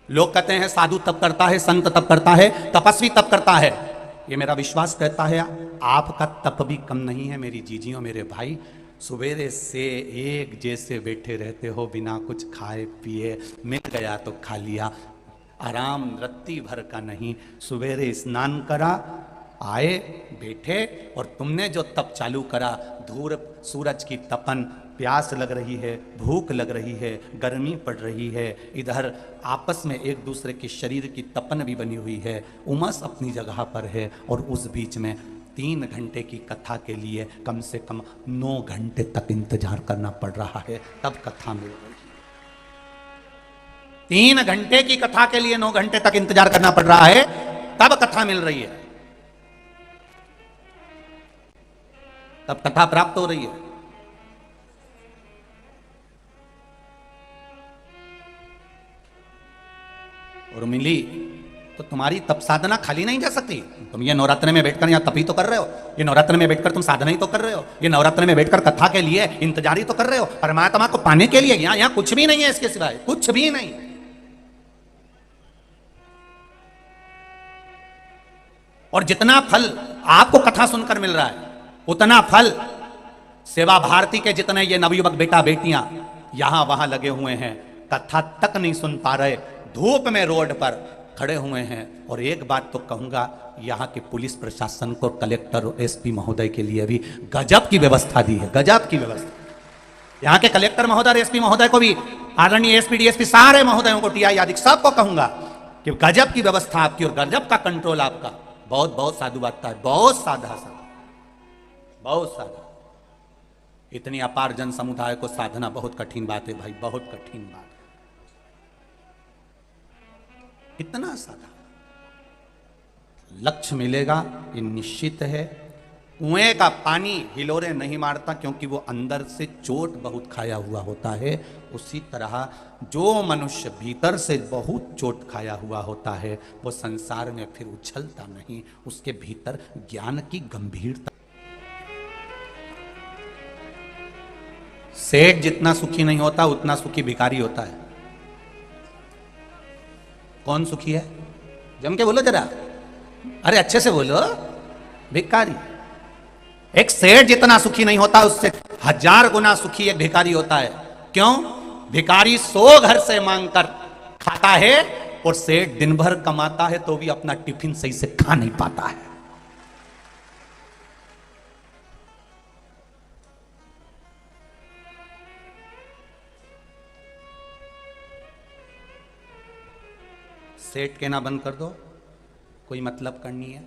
लोग कहते हैं साधु तप करता है, संत तप करता है, तपस्वी तप करता है। यह मेरा विश्वास कहता है आपका तप भी कम नहीं है मेरी जीजियों, मेरे भाई। सवेरे से एक जैसे बैठे रहते हो, बिना कुछ खाए पिए। मिल गया तो खा लिया, आराम रत्ती भर का नहीं। सवेरे स्नान करा, आए, बैठे, और तुमने जो तप चालू करा, धूप सूरज की तपन, प्यास लग रही है, भूख लग रही है, गर्मी पड़ रही है, इधर आपस में एक दूसरे के शरीर की तपन भी बनी हुई है, उमस अपनी जगह पर है, और उस बीच में 3 घंटे की कथा के लिए कम से कम 9 घंटे तक इंतजार करना पड़ रहा है, तब कथा मिल रही है। 3 घंटे की कथा के लिए 9 घंटे तक इंतजार करना पड़ रहा है, तब कथा मिल रही है, तब कथा प्राप्त हो रही है। और मिली तो तुम्हारी तप साधना खाली नहीं जा सकती। तुम ये नवरात्र में बैठकर यहाँ तपी तो कर रहे हो, ये नवरात्र में बैठकर तुम साधना ही तो कर रहे हो, ये नवरात्र में बैठकर कथा के लिए इंतजारी तो कर रहे हो, परमात्मा को पाने के लिए। यहाँ कुछ भी नहीं है इसके सिवाय, कुछ भी नहीं। और जितना फल आपको कथा सुनकर मिल रहा है, उतना फल सेवा भारती के जितने ये नवयुवक बेटा बेटियां यहां वहां लगे हुए हैं, कथा तक नहीं सुन पा रहे, धूप में रोड पर खड़े हुए हैं। और एक बात तो कहूंगा, यहाँ के पुलिस प्रशासन को, कलेक्टर और एसपी महोदय के लिए भी गजब की व्यवस्था दी है, गजब की व्यवस्था। यहाँ के कलेक्टर महोदय, एसपी महोदय को भी, आदरणीय एसपी डीएसपी सारे महोदयों को, टीआई आदि सबको कहूंगा कि गजब की व्यवस्था आपकी और गजब का कंट्रोल आपका। बहुत बहुत साधुवाद है, बहुत साधा साधा, बहुत साधा। इतनी अपार जन समुदाय को साधना बहुत कठिन बात है भाई, बहुत कठिन बात। इतना साधा लक्ष्य मिलेगा ये निश्चित है। कुएं का पानी हिलोरे नहीं मारता क्योंकि वो अंदर से चोट बहुत खाया हुआ होता है। उसी तरह जो मनुष्य भीतर से बहुत चोट खाया हुआ होता है वो संसार में फिर उछलता नहीं, उसके भीतर ज्ञान की गंभीरता। सेठ जितना सुखी नहीं होता उतना सुखी भिखारी होता है। कौन सुखी है? जम के बोलो जरा, अरे अच्छे से बोलो। भिखारी। एक सेठ जितना सुखी नहीं होता उससे 1000 गुना सुखी एक भिखारी होता है। क्यों? भिखारी 100 घर से मांगकर खाता है और सेठ दिन भर कमाता है तो भी अपना टिफिन सही से खा नहीं पाता है। सेठ कहना बंद कर दो, कोई मतलब करनी है।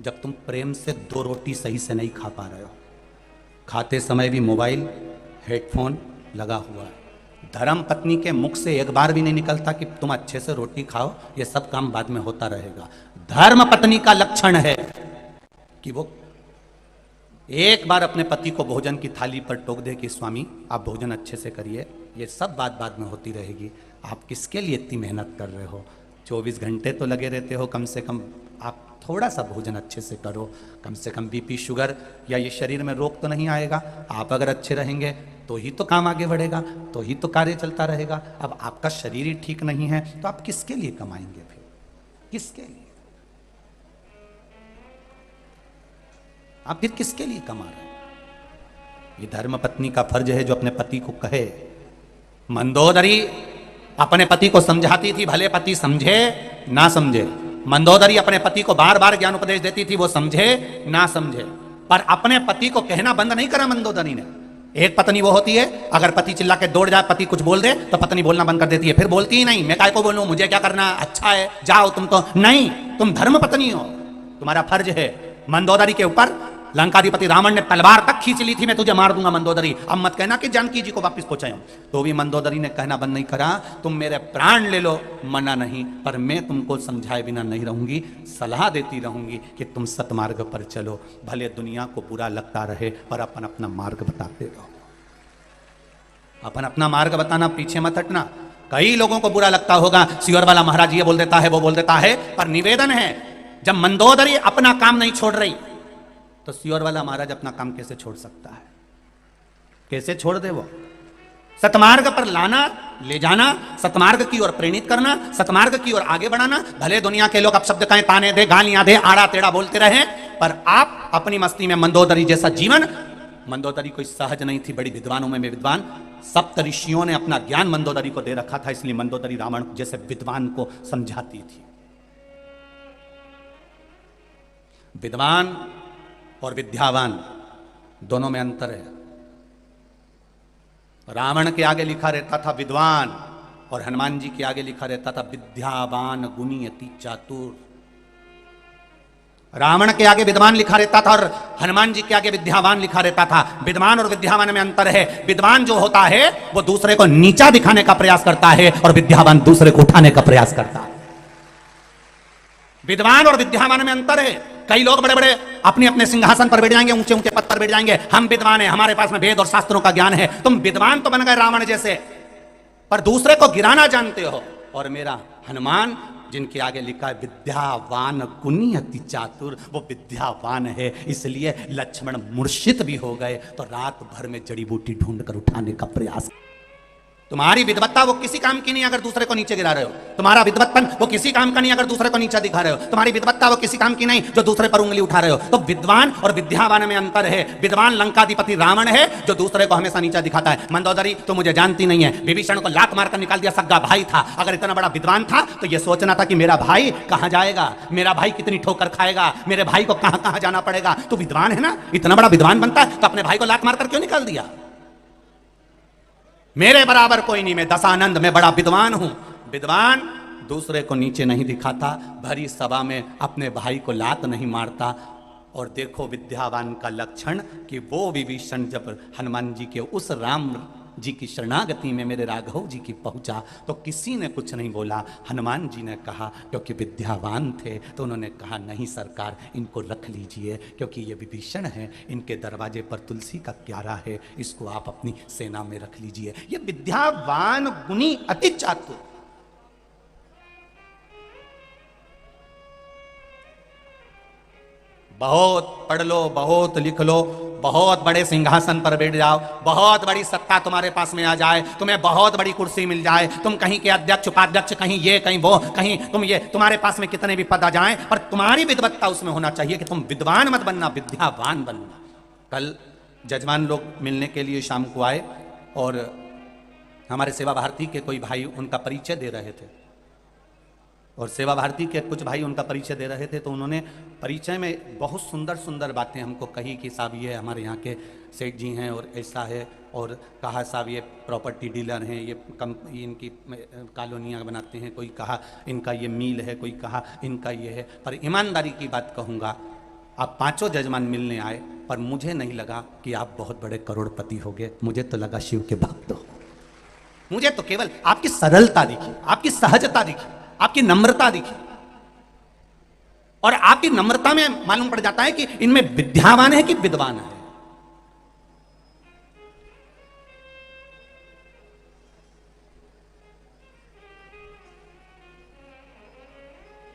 जब तुम प्रेम से 2 रोटी सही से नहीं खा पा रहे हो, खाते समय भी मोबाइल हेडफोन लगा हुआ है, धर्म पत्नी के मुख से एक बार भी नहीं निकलता कि तुम अच्छे से रोटी खाओ, ये सब काम बाद में होता रहेगा। धर्म पत्नी का लक्षण है कि वो एक बार अपने पति को भोजन की थाली पर टोक दे कि स्वामी आप भोजन अच्छे से करिए, ये सब बात बाद में होती रहेगी। आप किसके लिए इतनी मेहनत कर रहे हो? 24 घंटे तो लगे रहते हो, कम से कम आप थोड़ा सा भोजन अच्छे से करो, कम से कम बीपी शुगर या ये शरीर में रोग तो नहीं आएगा। आप अगर अच्छे रहेंगे तो ही तो काम आगे बढ़ेगा, तो ही तो कार्य चलता रहेगा। अब आपका शरीर ही ठीक नहीं है तो आप किसके लिए कमाएंगे? फिर किसके लिए? आप फिर किसके लिए कमा रहे हैं? ये धर्म पत्नी का फर्ज है जो अपने पति को कहे। मंदोदरी अपने पति को समझाती थी, भले पति समझे ना समझे। मंदोदरी अपने पति को बार बार ज्ञान उपदेश देती थी, वो समझे ना समझे, पर अपने पति को कहना बंद नहीं करा मंदोदरी ने। एक पत्नी वो होती है, अगर पति चिल्ला के दौड़ जाए, पति कुछ बोल दे तो पत्नी बोलना बंद कर देती है, फिर बोलती ही नहीं। मैं काय को बोलूं, मुझे क्या करना, अच्छा है जाओ तुम। तो नहीं, तुम धर्म पत्नी हो, तुम्हारा फर्ज है। मंदोदरी के ऊपर लंकाधिपति रावण ने तलवार तक खींच ली थी, मैं तुझे मार दूंगा मंदोदरी, अब मत कहना कि जानकी जी को वापस पहुंचाऊं। तो भी मंदोदरी ने कहना बंद नहीं करा, तुम मेरे प्राण ले लो, मना नहीं, पर मैं तुमको समझाए बिना नहीं रहूंगी, सलाह देती रहूंगी कि तुम सतमार्ग पर चलो। भले दुनिया को बुरा लगता रहे पर अपन अपना मार्ग बताते रहो, अपन अपना मार्ग बताना, पीछे मत हटना। कई लोगों को बुरा लगता होगा, सियोर वाला महाराज ये बोल देता है, वो बोल देता है, पर निवेदन है जब मंदोदरी अपना काम नहीं छोड़ रही तो सियोर वाला महाराज अपना काम कैसे छोड़ सकता है? कैसे छोड़ दे? वो सतमार्ग पर लाना, ले जाना, सतमार्ग की ओर प्रेरित करना, सतमार्ग की ओर आगे बढ़ाना। भले दुनिया के लोग अपशब्द कहें, ताने दे, गालियां दे, आड़ा टेढ़ा बोलते रहे, पर आप अपनी मस्ती में मंदोदरी जैसा जीवन। मंदोदरी कोई सहज नहीं थी, बड़ी विद्वानों में विद्वान। सप्त ऋषियों ने अपना ज्ञान मंदोदरी को दे रखा था, इसलिए मंदोदरी रावण जैसे विद्वान को समझाती थी। विद्वान और विद्यावान दोनों में अंतर है। रावण के आगे लिखा रहता था विद्वान और हनुमान जी के आगे लिखा रहता था विद्यावान गुणी अति चातुर। रावण के आगे विद्वान लिखा रहता था और हनुमान जी के आगे विद्यावान लिखा रहता था। विद्वान और विद्यावान में अंतर है। विद्वान जो होता है वो दूसरे को नीचा दिखाने का प्रयास करता है और विद्यावान दूसरे को उठाने का प्रयास करता है। विद्वान और विद्यावान में अंतर है। कई लोग बड़े बड़े अपने अपने सिंहासन पर बैठ जाएंगे, ऊंचे ऊंचे पद पर बैठ जाएंगे, हम विद्वान हैं, हमारे पास में वेद और शास्त्रों का ज्ञान है। तुम विद्वान तो बन गए रावण जैसे, पर दूसरे को गिराना जानते हो। और मेरा हनुमान जिनके आगे लिखा है विद्यावान गुणी अति चातुर, वो विद्यावान है इसलिए लक्ष्मण मूर्छित भी हो गए तो रात भर में जड़ी बूटी ढूंढ कर उठाने का प्रयास। तुम्हारी विद्वत्ता वो किसी काम की नहीं अगर दूसरे को नीचे गिरा रहे हो। तुम्हारा विद्वत्पन वो किसी काम का नहीं अगर दूसरे को नीचे दिखा रहे हो। तुम्हारी विद्वत्ता वो किसी काम की नहीं जो दूसरे पर उंगली उठा रहे हो। तो विद्वान और विद्यावान में अंतर है। विद्वान लंकाधिपति रावण है जो दूसरे को हमेशा नीचा दिखाता है। मंदोदरी तो मुझे जानती नहीं है, विभीषण को लात मारकर निकाल दिया, सगा भाई था। अगर इतना बड़ा विद्वान था तो यह सोचना था कि मेरा भाई कहां जाएगा, मेरा भाई कितनी ठोकर खाएगा, मेरे भाई को कहां कहां जाना पड़ेगा। तो विद्वान है ना, इतना बड़ा विद्वान बनता है तो अपने भाई को लात मारकर क्यों निकाल दिया। मेरे बराबर कोई नहीं, मैं दशानंद, मैं बड़ा विद्वान हूं। विद्वान दूसरे को नीचे नहीं दिखाता, भरी सभा में अपने भाई को लात नहीं मारता। और देखो विद्यावान का लक्षण कि वो विभीषण जब हनुमान जी के उस राम जी की शरणागति में मेरे राघव जी की पहुंचा तो किसी ने कुछ नहीं बोला। हनुमान जी ने कहा, क्योंकि विद्यावान थे तो उन्होंने कहा नहीं सरकार, इनको रख लीजिए क्योंकि ये विभीषण है, इनके दरवाजे पर तुलसी का क्यारा है, इसको आप अपनी सेना में रख लीजिए। ये विद्यावान गुणी अति चातुर। बहुत पढ़ लो, बहुत लिख लो, बहुत बड़े सिंहासन पर बैठ जाओ, बहुत बड़ी सत्ता तुम्हारे पास में आ जाए, तुम्हें बहुत बड़ी कुर्सी मिल जाए, तुम कहीं के अध्यक्ष उपाध्यक्ष, कहीं ये कहीं वो, कहीं तुम ये, तुम्हारे पास में कितने भी पद आ जाएं, पर तुम्हारी विद्वत्ता उसमें होना चाहिए कि तुम विद्वान मत बनना, विद्यावान बनना। कल जजमान लोग मिलने के लिए शाम को आए और हमारे सेवा भारती के कोई भाई उनका परिचय दे रहे थे और सेवा भारती के कुछ भाई उनका परिचय दे रहे थे। तो उन्होंने परिचय में बहुत सुंदर सुंदर बातें हमको कही कि साहब ये हमारे यहाँ के सेठ जी हैं और ऐसा है, और कहा साहब ये प्रॉपर्टी डीलर हैं, ये इनकी कॉलोनियाँ बनाते हैं, कोई कहा इनका ये मील है, कोई कहा इनका ये है। पर ईमानदारी की बात कहूँगा, आप पांचों जजमान मिलने आए पर मुझे नहीं लगा कि आप बहुत बड़े करोड़पति हो गए। मुझे तो लगा शिव के भक्त हो। मुझे तो केवल आपकी सरलता दिखी, आपकी सहजता दिखी, आपकी नम्रता दिखी, और आपकी नम्रता में मालूम पड़ जाता है कि इनमें विद्यावान है कि विद्वान है।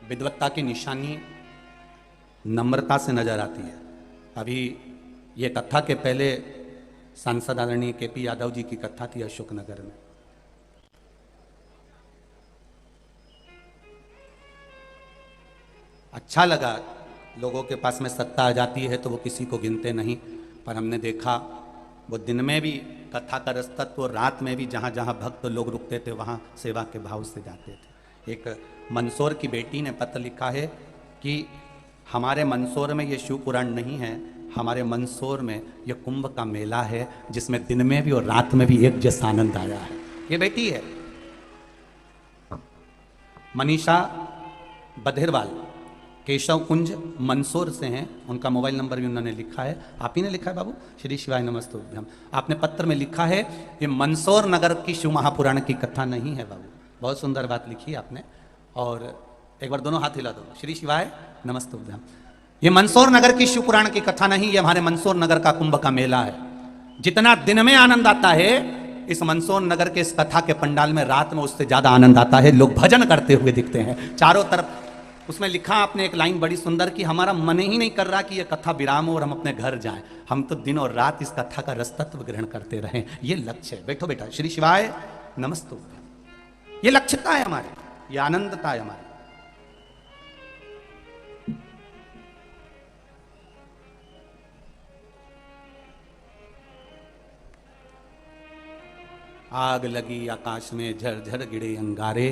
विद्वत्ता की निशानी नम्रता से नजर आती है। अभी ये कथा के पहले सांसद आदरणीय केपी यादव जी की कथा थी अशोकनगर में। अच्छा लगा, लोगों के पास में सत्ता आ जाती है तो वो किसी को गिनते नहीं, पर हमने देखा वो दिन में भी कथा का रसतत्व, रात में भी जहाँ जहाँ भक्त लोग रुकते थे वहाँ सेवा के भाव से जाते थे। एक मंदसौर की बेटी ने पत्र लिखा है कि हमारे मंदसौर में ये शिव पुराण नहीं है, हमारे मंदसौर में ये कुंभ का मेला है जिसमें दिन में भी और रात में भी एक जैसा आनंद आया है। ये बेटी है मनीषा बधेरवाल, केशव कुंज मंदसौर से हैं। उनका मोबाइल नंबर भी उन्होंने लिखा है, आप ही ने लिखा है बाबू। श्री शिवाय नमस्तुभ्यम। आपने पत्र में लिखा है ये मंदसौर नगर की शिव महापुराण की कथा नहीं है बाबू। बहुत सुंदर बात लिखी है आपने, और एक बार दोनों हाथ हिला दो। श्री शिवाय नमस्तुभ्यम। ये मंदसौर नगर की शिव पुराण की कथा नहीं, ये हमारे मंदसौर नगर का कुंभ का मेला है। जितना दिन में आनंद आता है इस मंदसौर नगर के इस कथा के पंडाल में रात में उससे ज्यादा आनंद आता है। लोग भजन करते हुए दिखते हैं चारों तरफ। उसमें लिखा आपने एक लाइन बड़ी सुंदर कि हमारा मन ही नहीं कर रहा कि यह कथा विराम हो और हम अपने घर जाएं, हम तो दिन और रात इस कथा का रसतत्व ग्रहण करते रहें। ये लक्ष्य है। बैठो बेटा। श्री शिवाय नमस्तुभ्यम। ये लक्ष्यता है हमारे, ये आनंदता है हमारी। आग लगी आकाश में, झरझर गिरे अंगारे,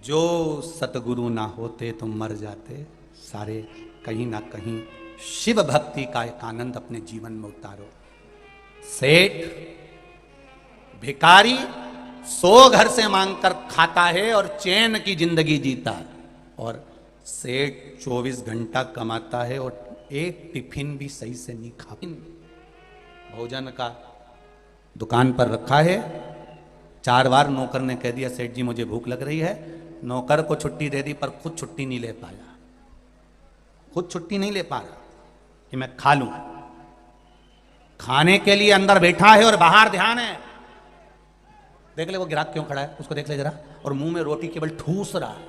जो सतगुरु ना होते तो मर जाते सारे। कहीं ना कहीं शिव भक्ति का एक आनंद अपने जीवन में उतारो। सेठ भिखारी 100 घर से मांगकर खाता है और चैन की जिंदगी जीता है, और सेठ 24 घंटा कमाता है और एक टिफिन भी सही से नहीं खा। भोजन का दुकान पर रखा है, 4 बार नौकर ने कह दिया सेठ जी मुझे भूख लग रही है, नौकर को छुट्टी दे दी पर खुद छुट्टी नहीं ले पाया, खुद छुट्टी नहीं ले पा रहा कि मैं खा लूं। खाने के लिए अंदर बैठा है और बाहर ध्यान है। देख ले वो ग्राहक क्यों खड़ा है, उसको देख ले जरा, और मुंह में रोटी केवल ठूस रहा है।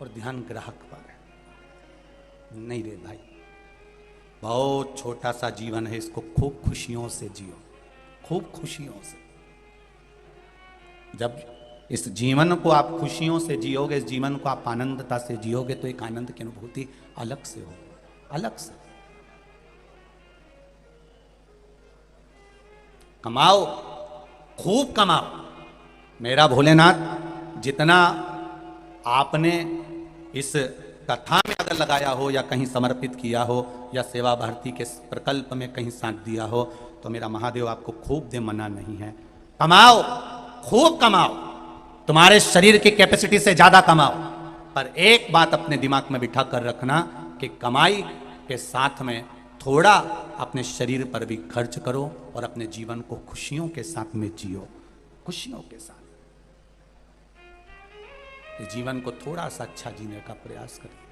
और ध्यान ग्राहक पर है। नहीं रे भाई, बहुत छोटा सा जीवन है, इसको खूब खुशियों से जियो, खूब खुशियों से। जब इस जीवन को आप खुशियों से जियोगे, इस जीवन को आप आनंदता से जियोगे, तो एक आनंद की अनुभूति अलग से हो, अलग से। कमाओ, खूब कमाओ। मेरा भोलेनाथ, जितना आपने इस कथा में अगर लगाया हो या कहीं समर्पित किया हो या सेवा भारती के प्रकल्प में कहीं साथ दिया हो, तो मेरा महादेव आपको खूब दे, मना नहीं है। कमाओ, खूब कमाओ, तुम्हारे शरीर की कैपेसिटी से ज्यादा कमाओ। पर एक बात अपने दिमाग में बिठा कर रखना कि कमाई के साथ में थोड़ा अपने शरीर पर भी खर्च करो और अपने जीवन को खुशियों के साथ में जियो, खुशियों के साथ। इस जीवन को थोड़ा सा अच्छा जीने का प्रयास करिए।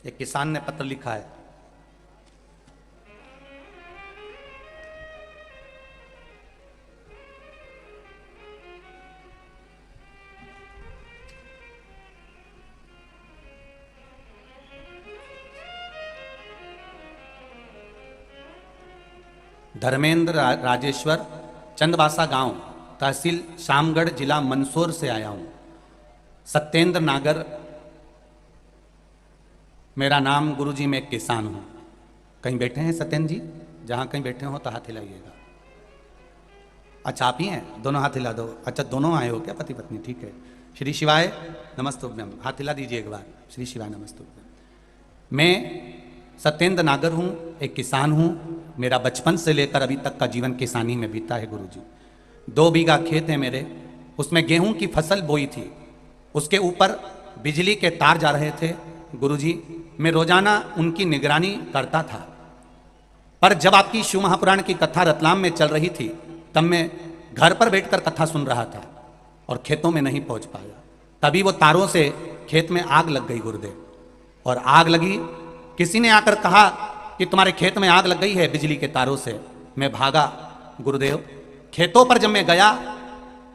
एक किसान ने पत्र लिखा है, धर्मेंद्र राजेश्वर, चंदवासा गांव, तहसील शामगढ़, जिला मंदसौर से आया हूं। सत्येंद्र नागर मेरा नाम। गुरुजी मैं एक किसान हूं। कहीं बैठे हैं सत्येंद्र जी? जहां कहीं बैठे हो तो हाथ हिलाइएगा। अच्छा आप ही हैं? दोनों हाथ हिला दो। अच्छा दोनों आए हो क्या, पति पत्नी? ठीक है। श्री शिवाय नमस्तुभ्यम, हाथ हिला दीजिए एक बार। श्री शिवाय नमस्तुभ्यम। मैं सत्येंद्र नागर हूं, एक किसान हूं। मेरा बचपन से लेकर अभी तक का जीवन किसानी में बीता है गुरुजी। 2 बीघा खेत है मेरे, उसमें गेहूं की फसल बोई थी। उसके ऊपर बिजली के तार जा रहे थे गुरुजी। मैं रोजाना उनकी निगरानी करता था। पर जब आपकी शिव महापुराण की कथा रतलाम में चल रही थी, तब मैं घर पर बैठकर कथा सुन रहा था और खेतों में नहीं पहुंच पाया। तभी वो तारों से खेत में आग लग गई गुरुदेव। और आग लगी, किसी ने आकर कहा कि तुम्हारे खेत में आग लग गई है बिजली के तारों से। मैं भागा गुरुदेव। खेतों पर जब मैं गया,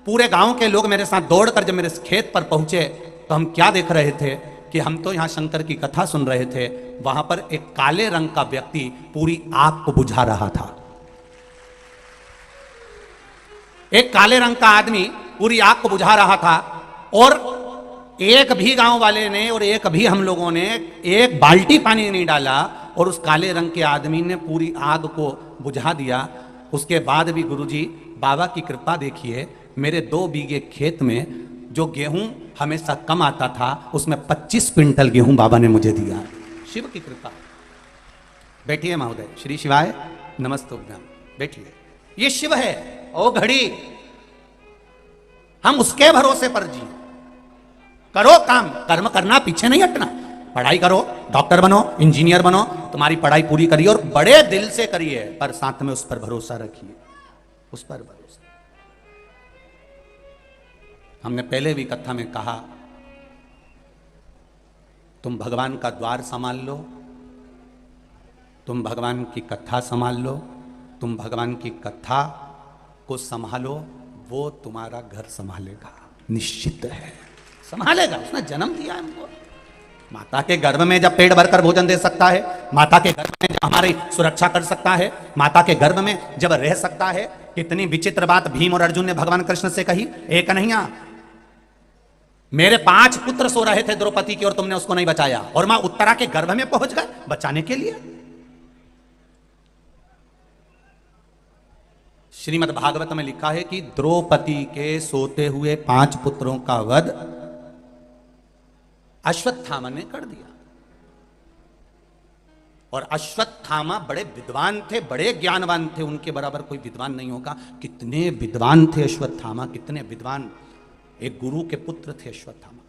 पूरे गांव के लोग मेरे साथ दौड़कर जब मेरे खेत पर पहुंचे, तो हम क्या देख रहे थे कि हम तो यहां शंकर की कथा सुन रहे थे, वहां पर एक काले रंग का व्यक्ति पूरी आग को बुझा रहा था। एक काले रंग का आदमी पूरी आग को बुझा रहा था। और एक भी गांव वाले ने और एक भी हम लोगों ने एक बाल्टी पानी नहीं डाला और उस काले रंग के आदमी ने पूरी आग को बुझा दिया। उसके बाद भी गुरुजी बाबा की कृपा देखिए, मेरे 2 बीघे खेत में जो गेहूं हमेशा कम आता था, उसमें 25 क्विंटल गेहूं बाबा ने मुझे दिया। शिव की कृपा। बैठिए महोदय। श्री शिवाय नमस्तुभ्यम। बैठिए। ये शिव है। ओ घड़ी, हम उसके भरोसे पर जी। करो काम, कर्म करना, पीछे नहीं हटना। पढ़ाई करो, डॉक्टर बनो, इंजीनियर बनो, तुम्हारी पढ़ाई पूरी करिए और बड़े दिल से करिए, पर साथ में उस पर भरोसा रखिए, उस पर भरोसा। हमने पहले भी कथा में कहा, तुम भगवान का द्वार संभाल लो, तुम भगवान की कथा संभाल लो, तुम भगवान की कथा को संभालो, वो तुम्हारा घर संभालेगा, निश्चित है संभालेगा। उसने जन्म दिया हमको। माता के गर्भ में जब पेट भरकर भोजन दे सकता है, माता के गर्भ में जब हमारी सुरक्षा कर सकता है, माता के गर्भ में जब रह सकता है। कितनी विचित्र बात भीम और अर्जुन ने भगवान कृष्ण से कही, एक नहीं मेरे 5 पुत्र सो रहे थे द्रौपदी की और तुमने उसको नहीं बचाया, और मां उत्तरा के गर्भ में पहुंच गए बचाने के लिए। श्रीमद् भागवत में लिखा है कि द्रौपदी के सोते हुए 5 पुत्रों का वध अश्वत्थामा ने कर दिया। और अश्वत्थामा बड़े विद्वान थे, बड़े ज्ञानवान थे, उनके बराबर कोई विद्वान नहीं होगा। कितने विद्वान थे अश्वत्थामा, कितने विद्वान। एक गुरु के पुत्र थे अश्वत्थामा।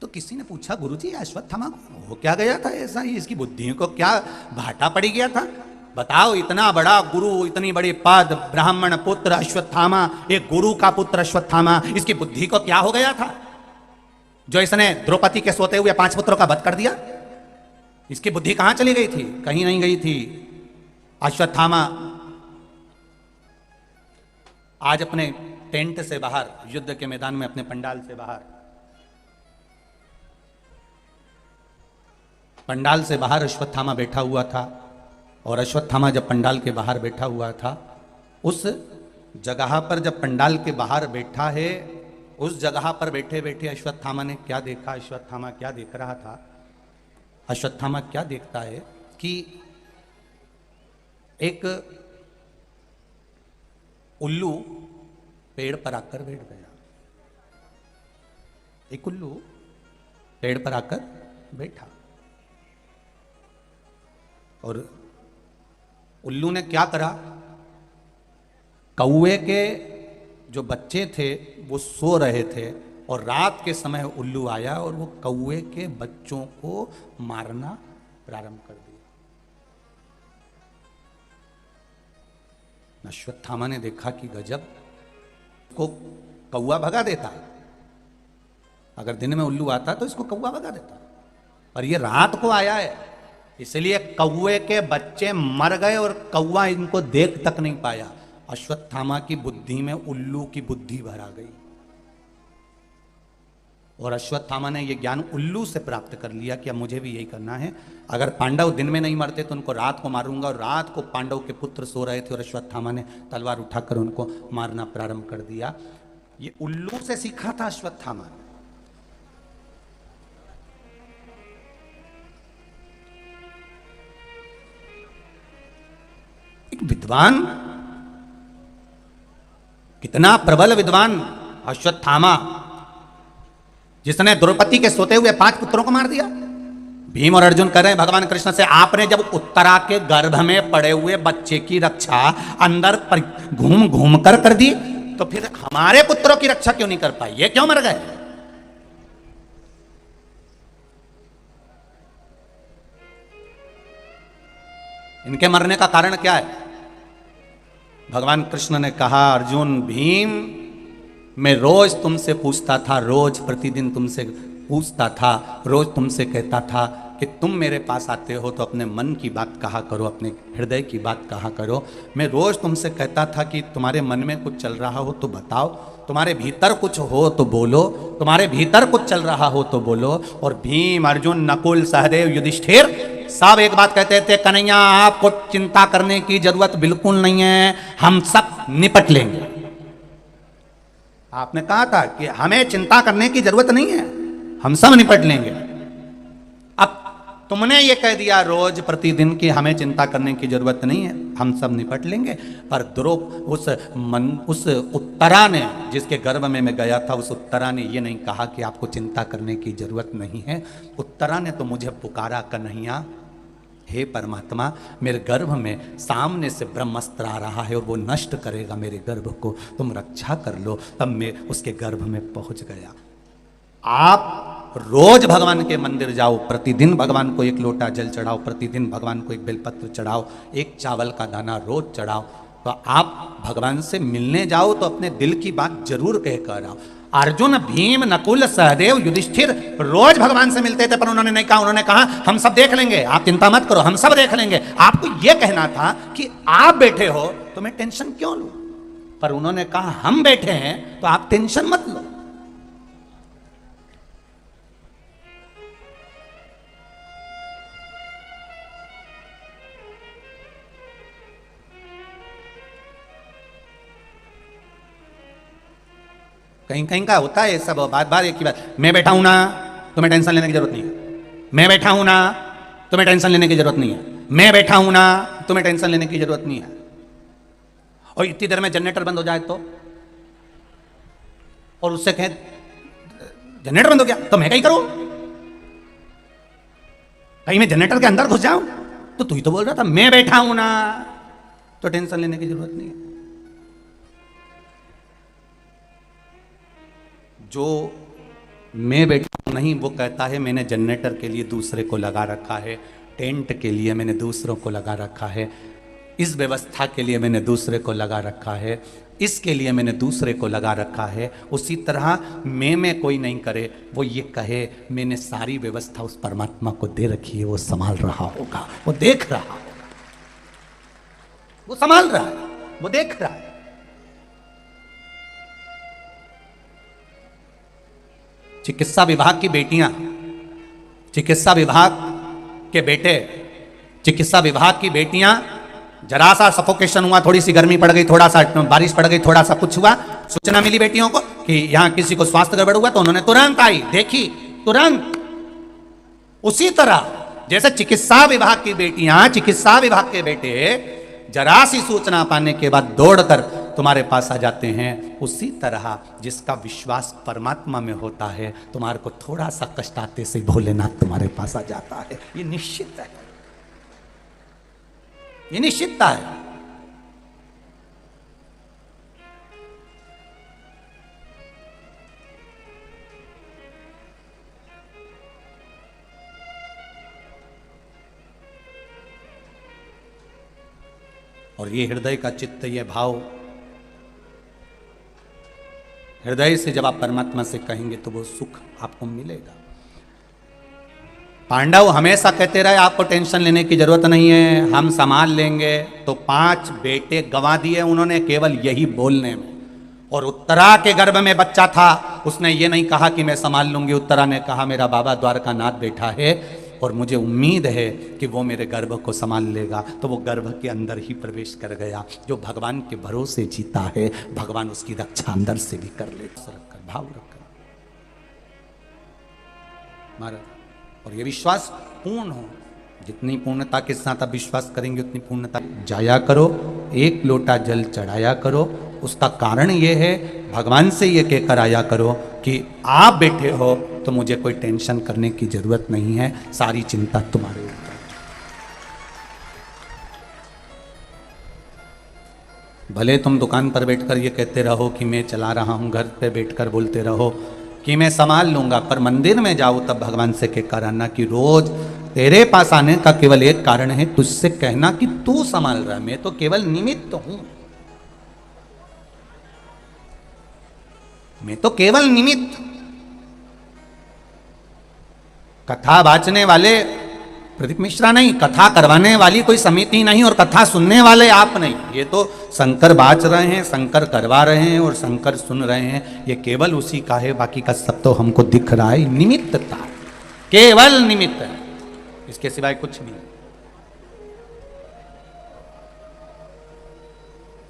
तो किसी ने पूछा, गुरुजी अश्वत्थामा को हो क्या गया था ऐसा, इसकी बुद्धि को क्या भाटा पड़ी गया था? बताओ, इतना बड़ा गुरु, इतनी बड़ी पद, ब्राह्मण पुत्र अश्वत्थामा, एक गुरु का पुत्र अश्वत्थामा, इसकी बुद्धि को क्या हो गया था जो इसने द्रौपदी के सोते हुए 5 पुत्रों का वध कर दिया? इसकी बुद्धि कहां चली गई थी? कहीं नहीं गई थी। अश्वत्थामा आज अपने टेंट से बाहर, युद्ध के मैदान में अपने पंडाल से बाहर, पंडाल से बाहर अश्वत्थामा बैठा हुआ था। और अश्वत्थामा जब पंडाल के बाहर बैठा हुआ था, उस जगह पर जब पंडाल के बाहर बैठा है, उस जगह पर बैठे बैठे अश्वत्थामा ने क्या देखा? अश्वत्थामा क्या देख रहा था? अश्वत्थामा क्या देखता है कि एक उल्लू पेड़ पर आकर बैठ गया। एक उल्लू पेड़ पर आकर बैठा और उल्लू ने क्या करा? कौवे के जो बच्चे थे वो सो रहे थे और रात के समय उल्लू आया और वो कौवे के बच्चों को मारना प्रारंभ कर दिया। अश्वत्थामा ने देखा कि गजब, को कौवा भगा देता, अगर दिन में उल्लू आता तो इसको कौवा भगा देता, और ये रात को आया है, इसलिए कौवे के बच्चे मर गए और कौवा इनको देख तक नहीं पाया। अश्वत्थामा की बुद्धि में उल्लू की बुद्धि भर आ गई और अश्वत्थामा ने यह ज्ञान उल्लू से प्राप्त कर लिया कि अब मुझे भी यही करना है। अगर पांडव दिन में नहीं मरते तो उनको रात को मारूंगा। और रात को पांडव के पुत्र सो रहे थे और अश्वत्थामा ने तलवार उठाकर उनको मारना प्रारंभ कर दिया। ये उल्लू से सीखा था अश्वत्थामा ने। एक विद्वान, कितना प्रबल विद्वान अश्वत्थामा, जिसने द्रौपदी के सोते हुए 5 पुत्रों को मार दिया। भीम और अर्जुन कह रहे हैं भगवान कृष्ण से, आपने जब उत्तरा के गर्भ में पड़े हुए बच्चे की रक्षा अंदर घूम घूम कर दी, तो फिर हमारे पुत्रों की रक्षा क्यों नहीं कर पाई? ये क्यों मर गए? इनके मरने का कारण क्या है? भगवान कृष्ण ने कहा, अर्जुन, भीम, मैं रोज तुमसे पूछता था, रोज प्रतिदिन तुमसे पूछता था, रोज तुमसे कहता था कि तुम मेरे पास आते हो तो अपने मन की बात कहा करो, अपने हृदय की बात कहा करो। मैं रोज तुमसे कहता था कि तुम्हारे मन में कुछ चल रहा हो तो बताओ, तुम्हारे भीतर कुछ हो तो बोलो, तुम्हारे भीतर कुछ चल रहा हो तो बोलो। और भीम, अर्जुन, नकुल, सहदेव, युधिष्ठिर सब एक बात कहते थे, कन्हैया आपको चिंता करने की जरूरत बिल्कुल नहीं है, हम सब निपट लेंगे। आपने कहा था कि हमें चिंता करने की जरूरत नहीं है, हम सब निपट लेंगे। अब तुमने ये कह दिया रोज प्रतिदिन कि हमें चिंता करने की जरूरत नहीं है, हम सब निपट लेंगे। पर उस उत्तरा ने, जिसके गर्भ में मैं गया था, उस उत्तरा ने ये नहीं कहा कि आपको चिंता करने की जरूरत नहीं है। उत्तरा ने तो मुझे पुकारा, कन्हैया, हे परमात्मा, मेरे गर्भ में सामने से ब्रह्मास्त्र आ रहा है और वो नष्ट करेगा मेरे गर्भ को, तुम रक्षा कर लो। तब मैं उसके गर्भ में पहुंच गया। आप रोज भगवान के मंदिर जाओ, प्रतिदिन भगवान को 1 लोटा जल चढ़ाओ, प्रतिदिन भगवान को 1 बेलपत्र चढ़ाओ, 1 चावल का दाना रोज चढ़ाओ, तो आप भगवान से मिलने जाओ तो अपने दिल की बात जरूर कह कर आओ। अर्जुन, भीम, नकुल, सहदेव, युधिष्ठिर रोज भगवान से मिलते थे, पर उन्होंने नहीं कहा, उन्होंने कहा हम सब देख लेंगे, आप चिंता मत करो, हम सब देख लेंगे। आपको यह कहना था कि आप बैठे हो तो मैं टेंशन क्यों लूं, पर उन्होंने कहा हम बैठे हैं तो आप टेंशन मत लो। कहीं कहीं का होता है सब, बार बार एक ही बात, मैं बैठा हूं ना, तुम्हें टेंशन लेने की जरूरत नहीं है, मैं बैठा हूं ना, तुम्हें टेंशन लेने की जरूरत नहीं है, मैं बैठा हूं ना, तुम्हें टेंशन लेने की जरूरत नहीं है। और इतनी देर में जनरेटर बंद हो जाए तो, और उससे कहे जनरेटर बंद हो गया तो मैं कहीं करूं, कहीं मैं जनरेटर के अंदर घुस जाऊं, तो तू ही तो बोल रहा था मैं बैठा हूं ना, तो टेंशन लेने की जरूरत नहीं है। जो मैं बैठा हूं नहीं, वो कहता है मैंने जनरेटर के लिए दूसरे को लगा रखा है, टेंट के लिए मैंने दूसरों को लगा रखा है, इस व्यवस्था के लिए मैंने दूसरे को लगा रखा है, इसके लिए मैंने दूसरे को लगा रखा है। उसी तरह मैं कोई नहीं करे, वो ये कहे मैंने सारी व्यवस्था उस परमात्मा को दे रखी है, वो संभाल रहा होगा, वो देख रहा होगा, वो संभाल रहा है, वो देख रहा है। चिकित्सा विभाग की बेटियां, चिकित्सा विभाग के बेटे, चिकित्सा विभाग की बेटियां, जरा सा सफोकेशन हुआ, थोड़ी सी गर्मी पड़ गई, थोड़ा सा बारिश पड़ गई, थोड़ा सा कुछ हुआ, सूचना मिली बेटियों को कि यहां किसी को स्वास्थ्य गड़बड़ हुआ, तो उन्होंने तुरंत आई, देखी, तुरंत। उसी तरह जैसे चिकित्सा विभाग की बेटियां, चिकित्सा विभाग के बेटे जरा सी सूचना पाने के बाद दौड़कर तुम्हारे पास आ जाते हैं, उसी तरह जिसका विश्वास परमात्मा में होता है, तुम्हारे को थोड़ा सा कष्ट आते से भोलेनाथ तुम्हारे पास आ जाता है। ये निश्चित है, ये निश्चितता है। और ये हृदय का चित्त, ये भाव हृदय से जब आप परमात्मा से कहेंगे तो वो सुख आपको मिलेगा। पांडव हमेशा कहते रहे आपको टेंशन लेने की जरूरत नहीं है, हम संभाल लेंगे, तो 5 बेटे गंवा दिए उन्होंने केवल यही बोलने में। और उत्तरा के गर्भ में बच्चा था, उसने ये नहीं कहा कि मैं संभाल लूंगी, उत्तरा ने कहा मेरा बाबा द्वारकानाथ बैठा है और मुझे उम्मीद है कि वो मेरे गर्भ को संभाल लेगा, तो वो गर्भ के अंदर ही प्रवेश कर गया। जो भगवान के भरोसे जीता है, भगवान उसकी रक्षा अंदर से भी कर लेता। रखकर भाव रखकर महाराज, और ये विश्वास पूर्ण हो, जितनी पूर्णता के साथ आप विश्वास करेंगे उतनी पूर्णता जाया करो। एक लोटा जल चढ़ाया करो, उसका कारण ये है भगवान से ये कहकर आया करो कि आप बैठे हो तो मुझे कोई टेंशन करने की जरूरत नहीं है, सारी चिंता तुम्हारे ऊपर। भले तुम दुकान पर बैठकर ये कहते रहो कि मैं चला रहा हूं, घर पे बैठकर बोलते रहो कि मैं संभाल लूंगा, पर मंदिर में जाओ तब भगवान से कहकर आना कि रोज तेरे पास आने का केवल एक कारण है, तुझसे कहना कि तू संभाल रहा है, मैं तो केवल निमित्त हूं, मैं तो केवल निमित्त। कथा बाचने वाले प्रदीप मिश्रा नहीं, कथा करवाने वाली कोई समिति नहीं, और कथा सुनने वाले आप नहीं। ये तो शंकर बाच रहे हैं, शंकर करवा रहे हैं और शंकर सुन रहे हैं, ये केवल उसी का है, बाकी का सब तो हमको दिख रहा है निमित्तता, केवल निमित्त है, इसके सिवाय कुछ नहीं।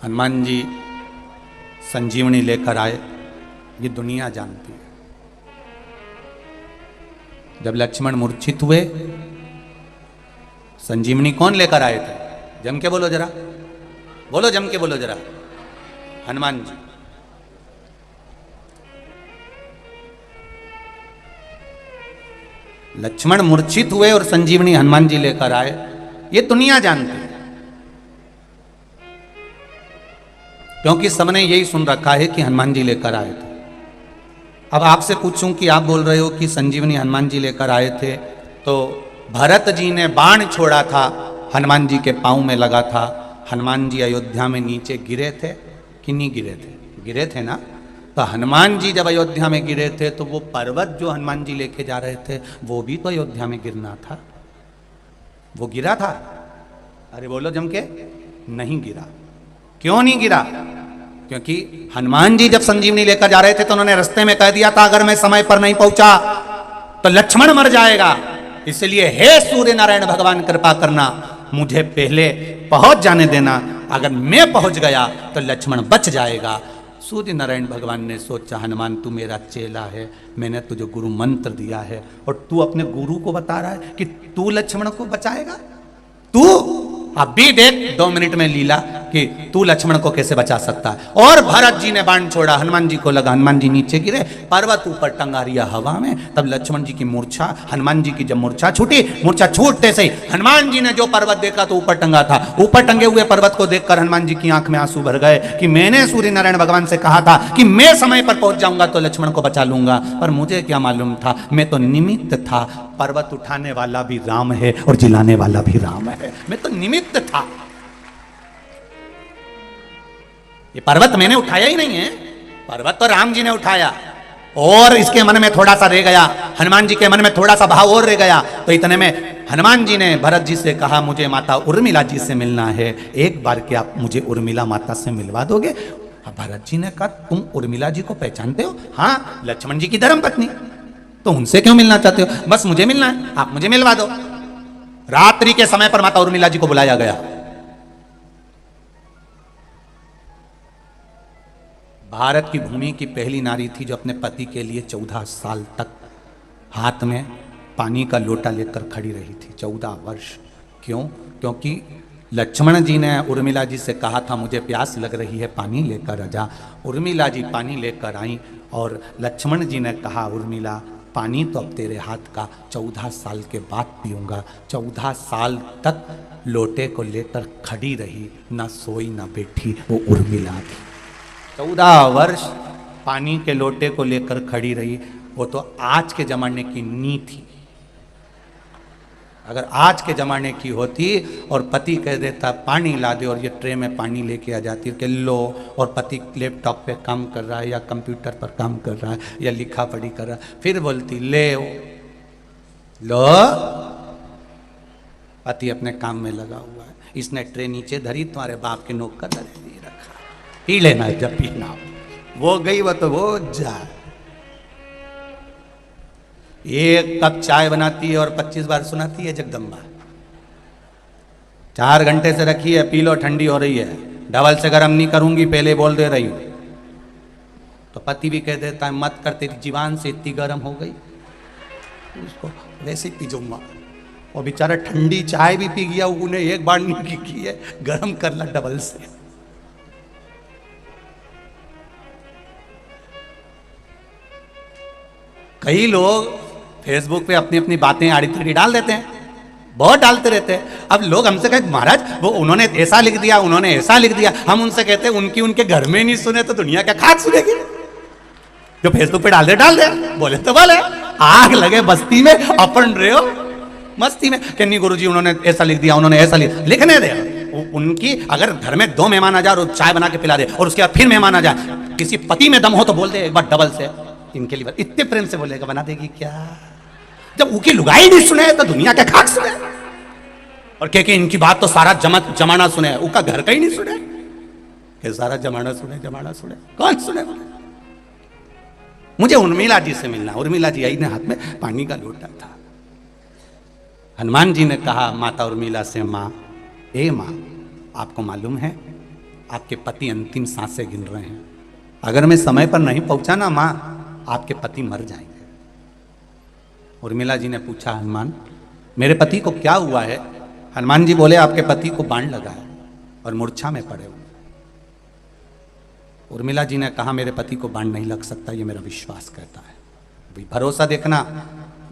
हनुमान जी संजीवनी लेकर आए, ये दुनिया जानती है। जब लक्ष्मण मूर्छित हुए, संजीवनी कौन लेकर आए थे? जम के बोलो जरा, बोलो जम के बोलो जरा, हनुमान जी। लक्ष्मण मूर्छित हुए और संजीवनी हनुमान जी लेकर आए, ये दुनिया जानती है, क्योंकि सबने यही सुन रखा है कि हनुमान जी लेकर आए थे। अब आपसे पूछूं कि आप बोल रहे हो कि संजीवनी हनुमान जी लेकर आए थे, तो भरत जी ने बाण छोड़ा था, हनुमान जी के पांव में लगा था, हनुमान जी अयोध्या में नीचे गिरे थे कि नहीं गिरे थे? गिरे थे ना। तो हनुमान जी जब अयोध्या में गिरे थे तो वो पर्वत जो हनुमान जी लेके जा रहे थे वो भी तो अयोध्या में गिरना था, वो गिरा था? अरे बोलो जम के, नहीं गिरा। क्यों नहीं गिरा? क्योंकि हनुमान जी जब संजीवनी लेकर जा रहे थे तो उन्होंने रास्ते में कह दिया था अगर मैं समय पर नहीं पहुंचा तो लक्ष्मण मर जाएगा, इसलिए हे सूर्य नारायण भगवान कृपा करना, मुझे पहले पहुंच जाने देना, अगर मैं पहुंच गया तो लक्ष्मण बच जाएगा। सूर्य नारायण भगवान ने सोचा हनुमान तू मेरा चेला है, मैंने तुझे गुरु मंत्र दिया है और तू अपने गुरु को बता रहा है कि तू लक्ष्मण को बचाएगा? तू अभी देख 2 मिनट में लीला कि तू लक्ष्मण को कैसे बचा सकता है। और भरत जी ने बाण छोड़ा, हनुमान जी को लगा, हनुमान जी नीचे गिरे, पर्वत ऊपर टंगा रिया हवा में। तब लक्ष्मण जी की मूर्छा, हनुमान जी की जब मूर्छा छूटी, मूर्छा छूटते से हनुमान जी ने जो पर्वत देखा तो ऊपर टंगा था, ऊपर टंगे हुए पर्वत को देखकर हनुमान जी की आंख में आंसू भर गए कि मैंने सूर्य नारायण भगवान से कहा था कि मैं समय पर पहुंच जाऊंगा तो लक्ष्मण को बचा लूंगा, पर मुझे क्या मालूम था, मैं तो निमित्त था। पर्वत उठाने वाला भी राम है और जिलाने वाला भी राम है, मैं तो निमित्त था। ये पर्वत मैंने उठाया ही नहीं है, पर्वत तो राम जी ने उठाया। और इसके मन में थोड़ा सा रह गया, हनुमान जी के मन में थोड़ा सा भाव और रह गया, तो इतने में हनुमान जी ने भरत जी से कहा मुझे माता उर्मिला जी से मिलना है, एक बार क्या आप मुझे उर्मिला माता से मिलवा दोगे? भरत जी ने कहा तुम उर्मिला जी को पहचानते हो? हाँ, लक्ष्मण जी की धर्मपत्नी। तो उनसे क्यों मिलना चाहते हो? बस मुझे मिलना है, आप मुझे मिलवा दो। रात्रि के समय पर माता उर्मिला जी को बुलाया गया। भारत की भूमि की पहली नारी थी जो अपने पति के लिए 14 साल तक हाथ में पानी का लोटा लेकर खड़ी रही थी। 14 वर्ष। क्यों? क्योंकि लक्ष्मण जी ने उर्मिला जी से कहा था मुझे प्यास लग रही है, पानी लेकर आ जा। उर्मिला जी पानी लेकर आई और लक्ष्मण जी ने कहा उर्मिला पानी तो अब तेरे हाथ का 14 साल के बाद पीऊंगा। 14 साल तक लोटे को लेकर खड़ी रही, ना सोई ना बैठी, वो उर्मिला थी। 14 वर्ष पानी के लोटे को लेकर खड़ी रही। वो तो आज के जमाने की नी थी। अगर आज के ज़माने की होती और पति कह देता पानी ला दे और ये ट्रे में पानी लेके आ जाती कि लो, और पति लैपटॉप पे काम कर रहा है या कंप्यूटर पर काम कर रहा है या लिखा पढ़ी कर रहा है, फिर बोलती ले लो, पति अपने काम में लगा हुआ है, इसने ट्रे नीचे धरी, तुम्हारे बाप के नोक का दर्द नहीं रखा, पी लेना जब पीना। वो गई वो तो वो जा एक कप चाय बनाती है और 25 बार सुनाती है जगदम्बा। 4 घंटे से रखी है, पी लो, ठंडी हो रही है, डबल से गर्म नहीं करूंगी, पहले बोल दे रही हूं। तो पति भी कह देता है मत कर, तेरी जीवान से इतनी गर्म हो गई, उसको वैसे ही पीजूंगा। और बेचारा ठंडी चाय भी पी गया, उन्हें एक बार नहीं की है, गर्म कर ला डबल से। कई लोग फेसबुक पे अपनी अपनी बातें आड़ी तिड़ी डाल देते हैं, बहुत डालते रहते हैं। अब लोग हमसे कहे महाराज वो उन्होंने ऐसा लिख दिया, उन्होंने ऐसा लिख दिया। हम उनसे कहते हैं उनकी उनके घर में नहीं सुने तो दुनिया क्या खाक सुनेगी? जो फेसबुक पे डाल दे, बोले तो बोले, आग लगे बस्ती में, अपन रहे हो मस्ती में कि नहीं गुरुजी उन्होंने ऐसा लिख दिया, उन्होंने ऐसा लिखने दे। उनकी अगर घर में 2 मेहमान आ जाए और चाय बना के पिला दे और उसके बाद फिर मेहमान आ जाए, किसी पति में दम हो तो बोल दे एक बार डबल से, इनके लिए इतने प्रेम से बोलेगा, बना देगी क्या? जब उनकी लुगाई नहीं सुने तो दुनिया के खाक सुने। और कह के इनकी बात तो सारा जमाना सुने, उनका घर का ही नहीं सुने, कि सारा जमाना सुने, कौन सुने? मुझे उर्मिला जी से मिलना। उर्मिला जी आई ने हाथ में पानी का लोटा था। हनुमान जी ने कहा माता उर्मिला से, माँ ए माँ, आपको मालूम है आपके पति अंतिम सांसें गिन रहे हैं, अगर मैं समय पर नहीं पहुंचा ना माँ, आपके पति मर जाएंगे। उर्मिला जी ने पूछा हनुमान मेरे पति को क्या हुआ है? हनुमान जी बोले आपके पति को बाण लगा है और मूर्छा में पड़े हुए। उर्मिला जी ने कहा मेरे पति को बाण नहीं लग सकता, ये मेरा विश्वास कहता है। भरोसा देखना,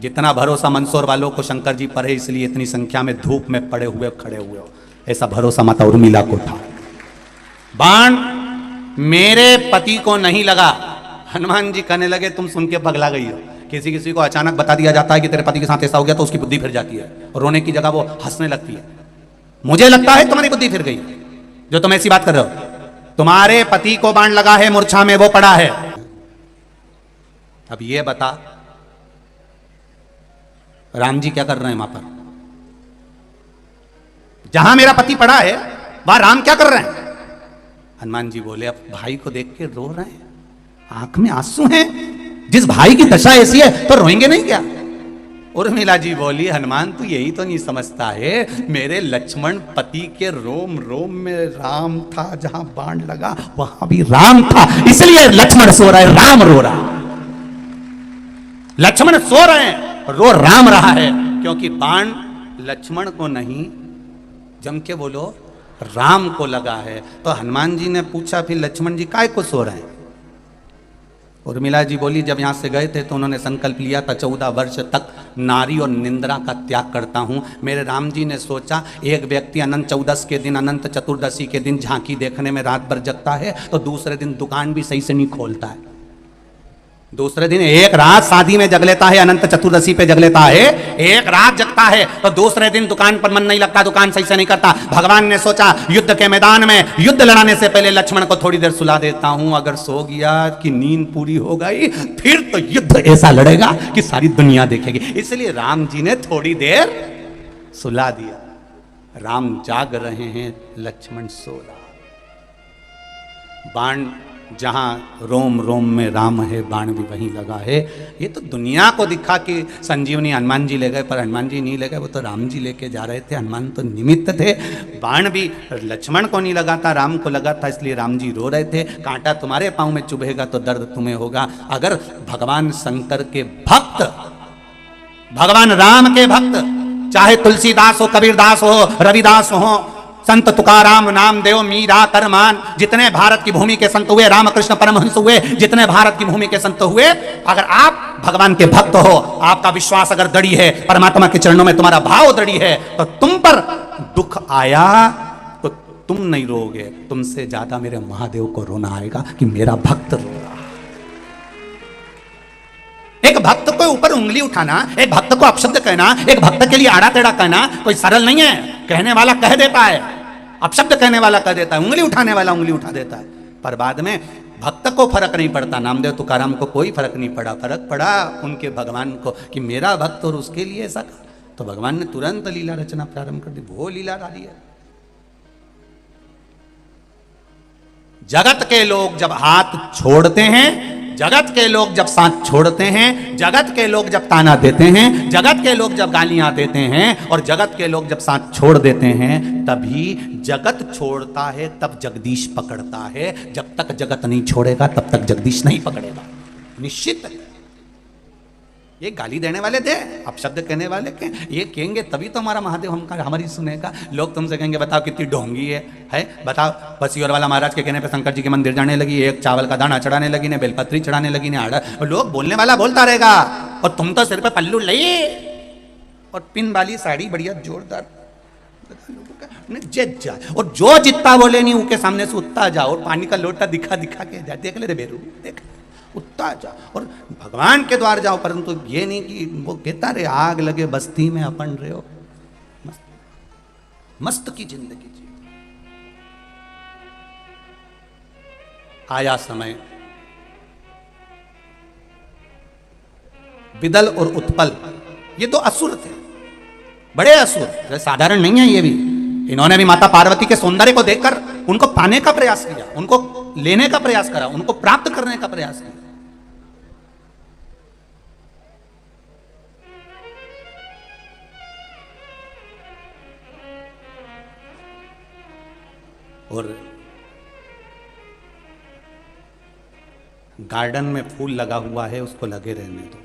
जितना भरोसा मंदसौर वालों को शंकर जी पर है, इसलिए इतनी संख्या में धूप में पड़े हुए खड़े हुए हो, ऐसा भरोसा माता उर्मिला को था। बाण मेरे पति को नहीं लगा। हनुमान जी कहने लगे तुम सुन के पगला गई हो। किसी किसी को अचानक बता दिया जाता है कि तेरे पति के साथ ऐसा हो गया तो उसकी बुद्धि फिर जाती है और रोने की जगह वो हंसने लगती है। मुझे लगता है तुम्हारी बुद्धि फिर गई जो तुम ऐसी बात कर रहे हो। तुम्हारे पति को बाण लगा है, मूर्छा में वो पड़ा है। अब ये बता राम जी क्या कर रहे हैं वहां पर? जहां मेरा पति पड़ा है वहां राम क्या कर रहे हैं? हनुमान जी बोले अब भाई को देख के रो रहे हैं, आंख में आंसू हैं। जिस भाई की दशा ऐसी है तो रोएंगे नहीं क्या? उर्मिला जी बोली हनुमान तू यही तो नहीं समझता है, मेरे लक्ष्मण पति के रोम रोम में राम था, जहां बाण लगा वहां भी राम था, इसलिए लक्ष्मण सो रहा है, राम रो रहा। लक्ष्मण सो रहे हैं, रो राम रहा है, क्योंकि बाण लक्ष्मण को नहीं, जम के बोलो राम को लगा है। तो हनुमान जी ने पूछा फिर लक्ष्मण जी काय को सो रहे हैं? उर्मिला जी बोली जब यहाँ से गए थे तो उन्होंने संकल्प लिया था 14 वर्ष तक नारी और निंद्रा का त्याग करता हूँ। मेरे राम जी ने सोचा एक व्यक्ति अनंत चौदस के दिन, अनंत चतुर्दशी के दिन झांकी देखने में रात भर जगता है तो दूसरे दिन दुकान भी सही से नहीं खोलता है। दूसरे दिन एक रात शादी में जग लेता है, अनंत चतुर्दशी पे जग लेता है, एक रात जगता है तो दूसरे दिन दुकान पर मन नहीं लगता, दुकान सही से नहीं करता। भगवान ने सोचा युद्ध के मैदान में युद्ध लड़ाने से पहले लक्ष्मण को थोड़ी देर सुला देता हूं, अगर सो गया कि नींद पूरी हो गई फिर तो युद्ध ऐसा लड़ेगा कि सारी दुनिया देखेगी। इसलिए राम जी ने थोड़ी देर सुला दिया। राम जाग रहे हैं, लक्ष्मण सो रहा। बाण जहाँ रोम रोम में राम है, बाण भी वहीं लगा है। ये तो दुनिया को दिखा कि संजीवनी हनुमान जी ले गए, पर हनुमान जी नहीं ले गए, वो तो राम जी लेके जा रहे थे। हनुमान तो निमित्त थे। बाण भी लक्ष्मण को नहीं लगा था, राम को लगा था, इसलिए राम जी रो रहे थे। कांटा तुम्हारे पाँव में चुभेगा तो दर्द तुम्हें होगा। अगर भगवान शंकर के भक्त, भगवान राम के भक्त, चाहे तुलसीदास हो, कबीरदास हो, रविदास हो, संत तुकाराम, नामदेव, मीरा, करमान, जितने भारत की भूमि के संत हुए, रामकृष्ण परमहंस हुए, जितने भारत की भूमि के संत हुए, अगर आप भगवान के भक्त हो, आपका विश्वास अगर दृढ़ है, परमात्मा के चरणों में तुम्हारा भाव दृढ़ है, तो तुम पर दुख आया तो तुम नहीं रोगे, तुमसे ज्यादा मेरे महादेव को रोना आएगा कि मेरा भक्त रो रहा। एक भक्त को ऊपर उंगली उठाना, एक भक्त को अपशब्द कहना, एक भक्त के लिए आड़ा टेढ़ा कहना कोई सरल नहीं है। कहने वाला कह देता है, अपशब्द कहने वाला कह देता है, उंगली उठाने वाला उंगली उठा देता है, पर बाद में भक्त को फर्क नहीं पड़ता। नामदेव तुकाराम को कोई फर्क नहीं पड़ा, फर्क पड़ा उनके भगवान को कि मेरा भक्त और उसके लिए ऐसा कर। तो भगवान ने तुरंत लीला रचना प्रारंभ कर दी। वो लीला डाली है। जगत के लोग जब हाथ छोड़ते हैं, जगत के लोग जब साथ छोड़ते हैं, जगत के लोग जब ताना देते हैं, जगत के लोग जब गालियां देते हैं, और जगत के लोग जब साथ छोड़ देते हैं, तभी जगत छोड़ता है, तब जगदीश पकड़ता है। जब तक जगत नहीं छोड़ेगा तब तक जगदीश नहीं पकड़ेगा, निश्चित है। ये गाली देने वाले थे, अब शब्द कहने वाले के ये कहेंगे तभी तो हमारा महादेव हमारी सुनेगा। लोग तुमसे कहेंगे बताओ कितनी ढोंगी है बताओ। बसियोर वाला महाराज के कहने पे शंकर जी के मंदिर जाने लगी, एक चावल का दाना चढ़ाने लगी, ने बेलपत्री चढ़ाने लगी, ने आड़ा। और लोग बोलने वाला बोलता रहेगा, और तुम तो सिर पे पल्लू लिए और पिन वाली साड़ी बढ़िया जोरदार जित जा, और जो जितना बोले नहीं उनके सामने से उतना जाओ, और पानी का लोटा दिखा दिखा के जा, देख ले रे बेरू, देख उतना जा, और भगवान के द्वार जाओ। परंतु ये नहीं कि वो कहता रे आग लगे बस्ती में अपन रहे हो, मस्त, मस्त की जिंदगी जी। आया समय, विदल और उत्पल ये दो असुर थे, बड़े असुर, साधारण नहीं है ये भी। इन्होंने भी माता पार्वती के सौंदर्य को देखकर उनको पाने का प्रयास किया, उनको लेने का प्रयास करा, उनको प्राप्त करने का प्रयास किया। और गार्डन में फूल लगा हुआ है, उसको लगे रहने दो,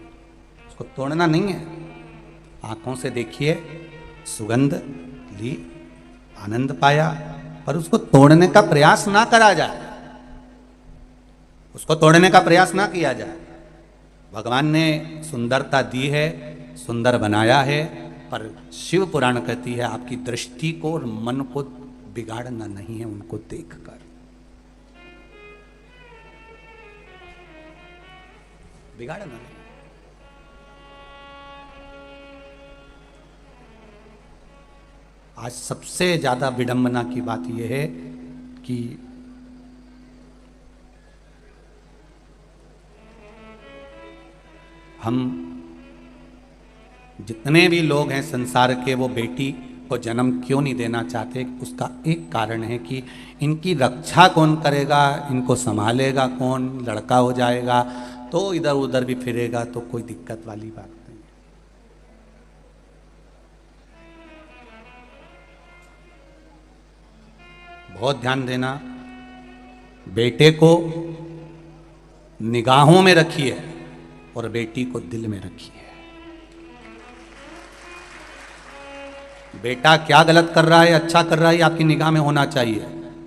उसको तोड़ना नहीं है। आंखों से देखिए, सुगंध ली, आनंद पाया, पर उसको तोड़ने का प्रयास ना करा जाए, उसको तोड़ने का प्रयास ना किया जाए। भगवान ने सुंदरता दी है, सुंदर बनाया है, पर शिव पुराण कहती है आपकी दृष्टि को और मन को बिगाड़ना नहीं है, उनको देखकर। बिगाड़ना नहीं। आज सबसे ज्यादा विडंबना की बात यह है कि हम जितने भी लोग हैं संसार के, वो बेटी को जन्म क्यों नहीं देना चाहते। उसका एक कारण है कि इनकी रक्षा कौन करेगा, इनको संभालेगा कौन, लड़का हो जाएगा तो इधर उधर भी फिरेगा तो कोई दिक्कत वाली बात नहीं। बहुत ध्यान देना, बेटे को निगाहों में रखिए और बेटी को दिल में रखिए। बेटा क्या गलत कर रहा है, अच्छा कर रहा है, आपकी निगाह में होना चाहिए,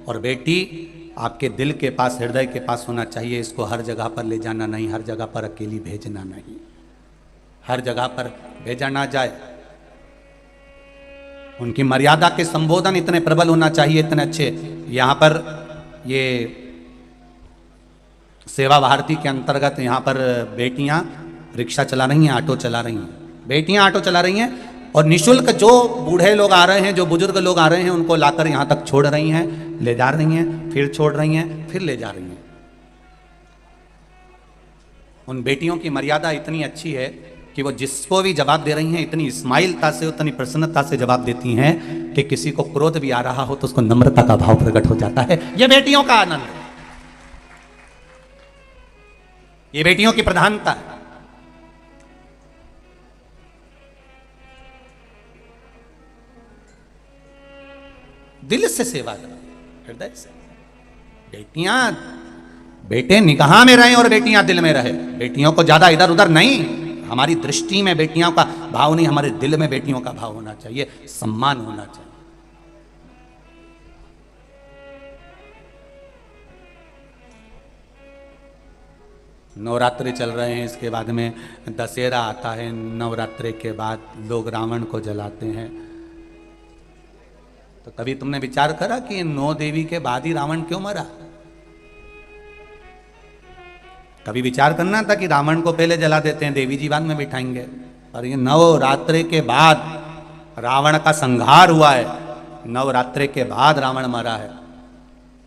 और बेटी आपके दिल के पास, हृदय के पास होना चाहिए। इसको हर जगह पर ले जाना नहीं, हर जगह पर अकेली भेजना नहीं, हर जगह पर भेजा ना जाए। उनकी मर्यादा के संबोधन इतने प्रबल होना चाहिए, इतने अच्छे। यहाँ पर ये सेवा भारती के अंतर्गत यहाँ पर बेटियाँ रिक्शा चला रही हैं, ऑटो चला रही हैं, बेटियाँ ऑटो चला रही हैं, और निशुल्क जो बूढ़े लोग आ रहे हैं, जो बुजुर्ग लोग आ रहे हैं, उनको लाकर यहाँ तक छोड़ रही हैं, ले जा रही हैं, फिर छोड़ रही हैं, फिर ले जा रही हैं। उन बेटियों की मर्यादा इतनी अच्छी है कि वो जिसको भी जवाब दे रही हैं इतनी स्माइलता से, उतनी प्रसन्नता से जवाब देती हैं कि किसी को क्रोध भी आ रहा हो तो उसको नम्रता का भाव प्रकट हो जाता है। ये बेटियों का आनंद है। ये बेटियों की प्रधानता है। दिल से सेवा करो, हृदय से। बेटियां, बेटे निगाह में रहे और बेटियां दिल में रहे। बेटियों को ज्यादा इधर उधर नहीं, हमारी दृष्टि में बेटियों का भाव नहीं, हमारे दिल में बेटियों का भाव होना चाहिए, सम्मान होना चाहिए। नवरात्रि चल रहे हैं, इसके बाद में दशहरा आता है। नवरात्रि के बाद लोग रावण को जलाते हैं। तो कभी तुमने विचार करा कि 9 देवी के बाद ही रावण क्यों मरा? कभी विचार करना था कि रावण को पहले जला देते हैं, देवी जी बाद में बिठाएंगे। पर ये नवरात्रि के बाद रावण का संहार हुआ है, नवरात्रि के बाद रावण मरा है।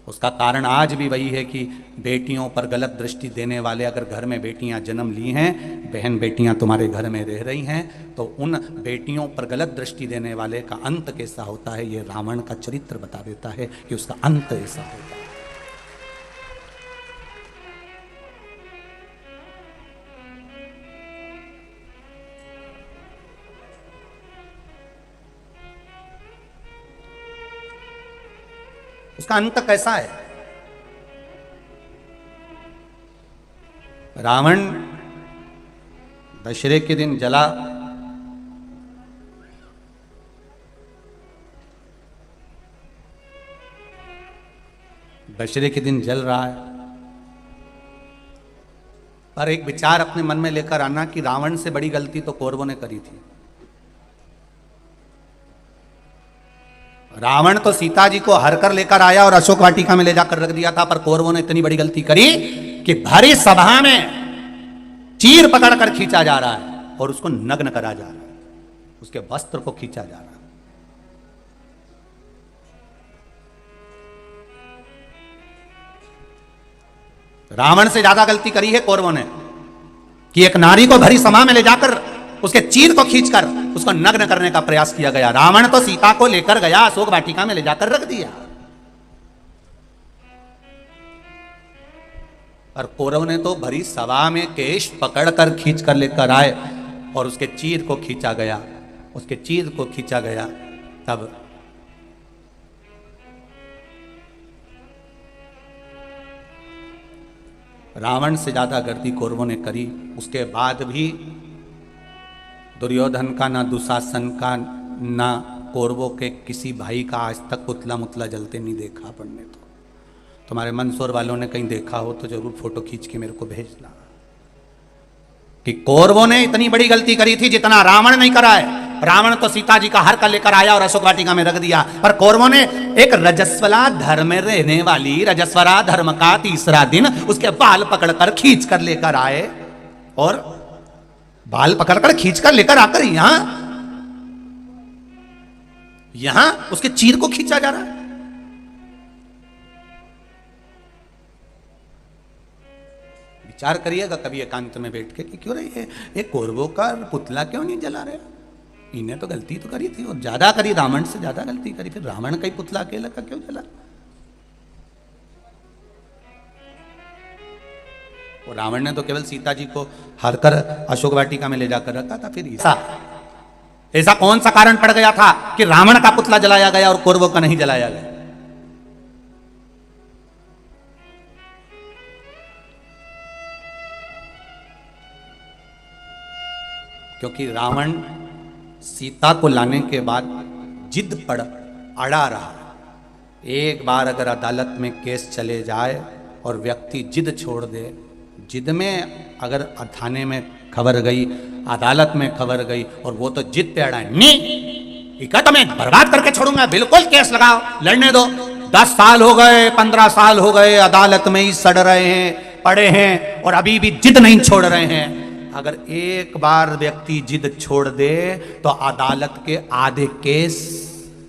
उसका कारण आज भी वही है कि बेटियों पर गलत दृष्टि देने वाले, अगर घर में बेटियां जन्म ली हैं, बहन बेटियां तुम्हारे घर में रह रही हैं, तो उन बेटियों पर गलत दृष्टि देने वाले का अंत कैसा होता है, ये रावण का चरित्र बता देता है कि उसका अंत ऐसा होता है। उसका अंत कैसा है? रावण दशहरे के दिन जला, दशहरे के दिन जल रहा है। पर एक विचार अपने मन में लेकर आना कि रावण से बड़ी गलती तो कौरवों ने करी थी। रावण तो सीता जी को हर कर लेकर आया और अशोक वाटिका में ले जाकर रख दिया था, पर कौरवों ने इतनी बड़ी गलती करी कि भरी सभा में चीर पकड़कर खींचा जा रहा है और उसको नग्न करा जा रहा है, उसके वस्त्र को खींचा जा रहा है। रावण से ज्यादा गलती करी है कौरवों ने कि एक नारी को भरी सभा में ले जाकर उसके चीर को खींचकर उसको नग्न करने का प्रयास किया गया। रावण तो सीता को लेकर गया, अशोक वाटिका में ले जाकर रख दिया, और कौरव ने तो भरी सभा में केश पकड़कर खींच कर लेकर आए और उसके चीर को खींचा गया, उसके चीर को खींचा गया। तब रावण से ज्यादा गलती कौरवों ने करी। उसके बाद भी दुर्योधन का, ना दुशासन का, ना कौरवों के किसी भाई का आज तक पुतला मुतला जलते नहीं देखा अपन ने। तो तुम्हारे मंदसौर वालों ने कहीं देखा हो तो जरूर फोटो खींच के मेरे को भेजना कि कौरवों ने इतनी बड़ी गलती करी थी जितना रावण नहीं करा है। रावण तो सीता जी का हर कर लेकर आया और अशोक वाटिका में रख दिया, पर कौरवों ने एक रजस्वला धर्म में रहने वाली, रजस्वला धर्म का तीसरा दिन उसके बाल पकड़कर खींच कर लेकर आए, और बाल पकड़कर खींचकर लेकर आकर यहां उसके चीर को खींचा जा रहा है। विचार करिएगा कभी एकांत में बैठ के कि क्यों रही है ये कौरवों का पुतला क्यों नहीं जला रहे? इन्हें तो गलती तो करी थी और ज्यादा करी, रावण से ज्यादा गलती करी, फिर रावण का ही पुतला अकेला का क्यों जला? और रावण ने तो केवल सीता जी को हरकर अशोक वाटिका में ले जाकर रखा था। फिर ऐसा कौन सा कारण पड़ गया था कि रावण का पुतला जलाया गया और कौरवों का नहीं जलाया गया? क्योंकि रावण सीता को लाने के बाद जिद पर अड़ा रहा। एक बार अगर अदालत में केस चले जाए और व्यक्ति जिद छोड़ दे, जिद में अगर थाने में खबर गई, अदालत में खबर गई और वो तो जिद पे अड़ा है, नहीं इका तो मैं बर्बाद करके छोड़ूंगा, बिल्कुल केस लगाओ, लड़ने दो। 10 साल हो गए, 15 साल हो गए, अदालत में ही सड़ रहे हैं, पड़े हैं और अभी भी जिद नहीं छोड़ रहे हैं। अगर एक बार व्यक्ति जिद छोड़ दे तो अदालत के आधे केस